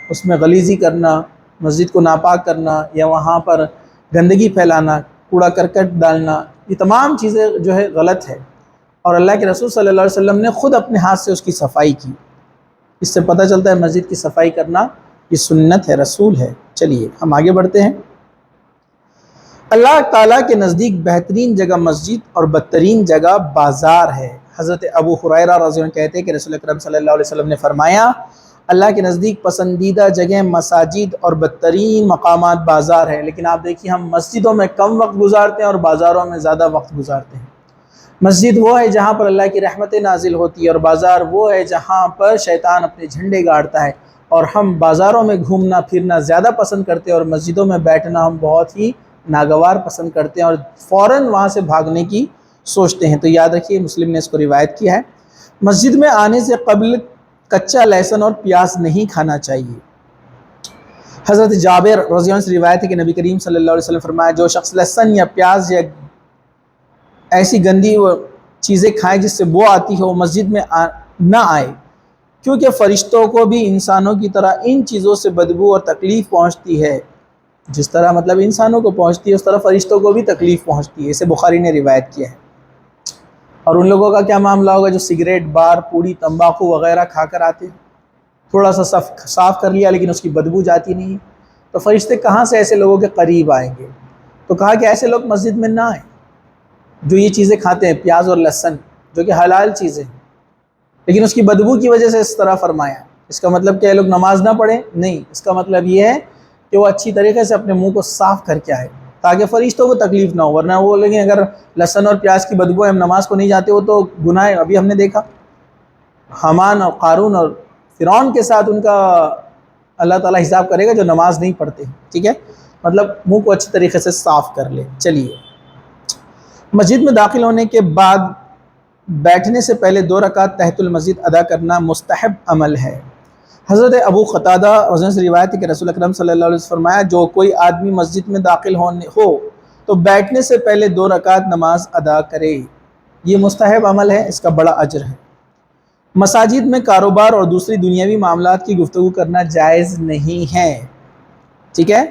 Speaker 1: اس میں غلیظی کرنا، مسجد کو ناپاک کرنا یا وہاں پر گندگی پھیلانا، کوڑا کرکٹ ڈالنا، یہ تمام چیزیں جو ہے غلط ہے، اور اللہ کے رسول صلی اللہ علیہ وسلم نے خود اپنے ہاتھ سے اس کی صفائی کی۔ اس سے پتہ چلتا ہے مسجد کی صفائی کرنا یہ سنت ہے، رسول ہے۔ چلیے ہم آگے بڑھتے ہیں۔ اللہ تعالیٰ کے نزدیک بہترین جگہ مسجد اور بدترین جگہ بازار ہے۔ حضرت ابو ہریرہ رضی اللہ عنہ کہتے ہیں کہ رسول اکرم صلی اللہ علیہ وسلم نے فرمایا اللہ کے نزدیک پسندیدہ جگہ مساجد اور بدترین مقامات بازار ہے، لیکن آپ دیکھیے ہم مسجدوں میں کم وقت گزارتے ہیں اور بازاروں میں زیادہ وقت گزارتے ہیں۔ مسجد وہ ہے جہاں پر اللہ کی رحمتیں نازل ہوتی ہے، اور بازار وہ ہے جہاں پر شیطان اپنے جھنڈے گاڑتا ہے، اور ہم بازاروں میں گھومنا پھرنا زیادہ پسند کرتے ہیں اور مسجدوں میں بیٹھنا ہم بہت ہی ناگوار پسند کرتے ہیں اور فوراً وہاں سے بھاگنے کی سوچتے ہیں۔ تو یاد رکھیے مسلم نے اس کو روایت کیا ہے۔ مسجد میں آنے سے قبل کچا لہسن اور پیاز نہیں کھانا چاہیے۔ حضرت جابر رضی اللہ عنہ سے روایت ہے کہ نبی کریم صلی اللہ علیہ وسلم فرمایا جو شخص لہسن یا پیاز یا ایسی گندی چیزیں کھائیں جس سے بو آتی ہے وہ مسجد میں نہ آئے، کیونکہ فرشتوں کو بھی انسانوں کی طرح ان چیزوں سے بدبو اور تکلیف پہنچتی ہے، جس طرح مطلب انسانوں کو پہنچتی ہے اس طرح فرشتوں کو بھی تکلیف پہنچتی ہے۔ اسے بخاری نے روایت کیا ہے۔ اور ان لوگوں کا کیا معاملہ ہوگا جو سگریٹ، بار، پوڑی، تمباکو وغیرہ کھا کر آتے ہیں، تھوڑا سا صاف کر لیا لیکن اس کی بدبو جاتی نہیں، تو فرشتے کہاں سے ایسے لوگوں کے قریب آئیں گے؟ تو کہا کہ ایسے لوگ مسجد میں نہ آئیں جو یہ چیزیں کھاتے ہیں، پیاز اور لہسن، جو کہ حلال چیزیں ہیں، لیکن اس کی بدبو کی وجہ سے اس طرح فرمایا۔ اس کا مطلب کہ لوگ نماز نہ پڑھیں؟ نہیں، اس کا مطلب یہ ہے کہ وہ اچھی طریقے سے اپنے منہ کو صاف کر کے آئے تاکہ فرشتوں کو تکلیف نہ ہو، ورنہ وہ لیکن اگر لہسن اور پیاز کی بدبو ہم نماز کو نہیں جاتے ہو تو گناہ ہے۔ ابھی ہم نے دیکھا حامان اور قارون اور فرعون کے ساتھ ان کا اللہ تعالیٰ حساب کرے گا جو نماز نہیں پڑھتے، ٹھیک ہے، مطلب منہ کو اچھی طریقے سے صاف کر لے۔ چلیے، مسجد میں داخل ہونے کے بعد بیٹھنے سے پہلے 2 رکعت تحت المسجد ادا کرنا مستحب عمل ہے۔ حضرت ابو قتادہ رضی اللہ عنہ سے روایت ہے کہ رسول اکرم صلی اللہ علیہ وسلم فرمایا جو کوئی آدمی مسجد میں داخل ہو تو بیٹھنے سے پہلے 2 رکعت نماز ادا کرے، یہ مستحب عمل ہے، اس کا بڑا اجر ہے۔ مساجد میں کاروبار اور دوسری دنیاوی معاملات کی گفتگو کرنا جائز نہیں ہے، ٹھیک ہے۔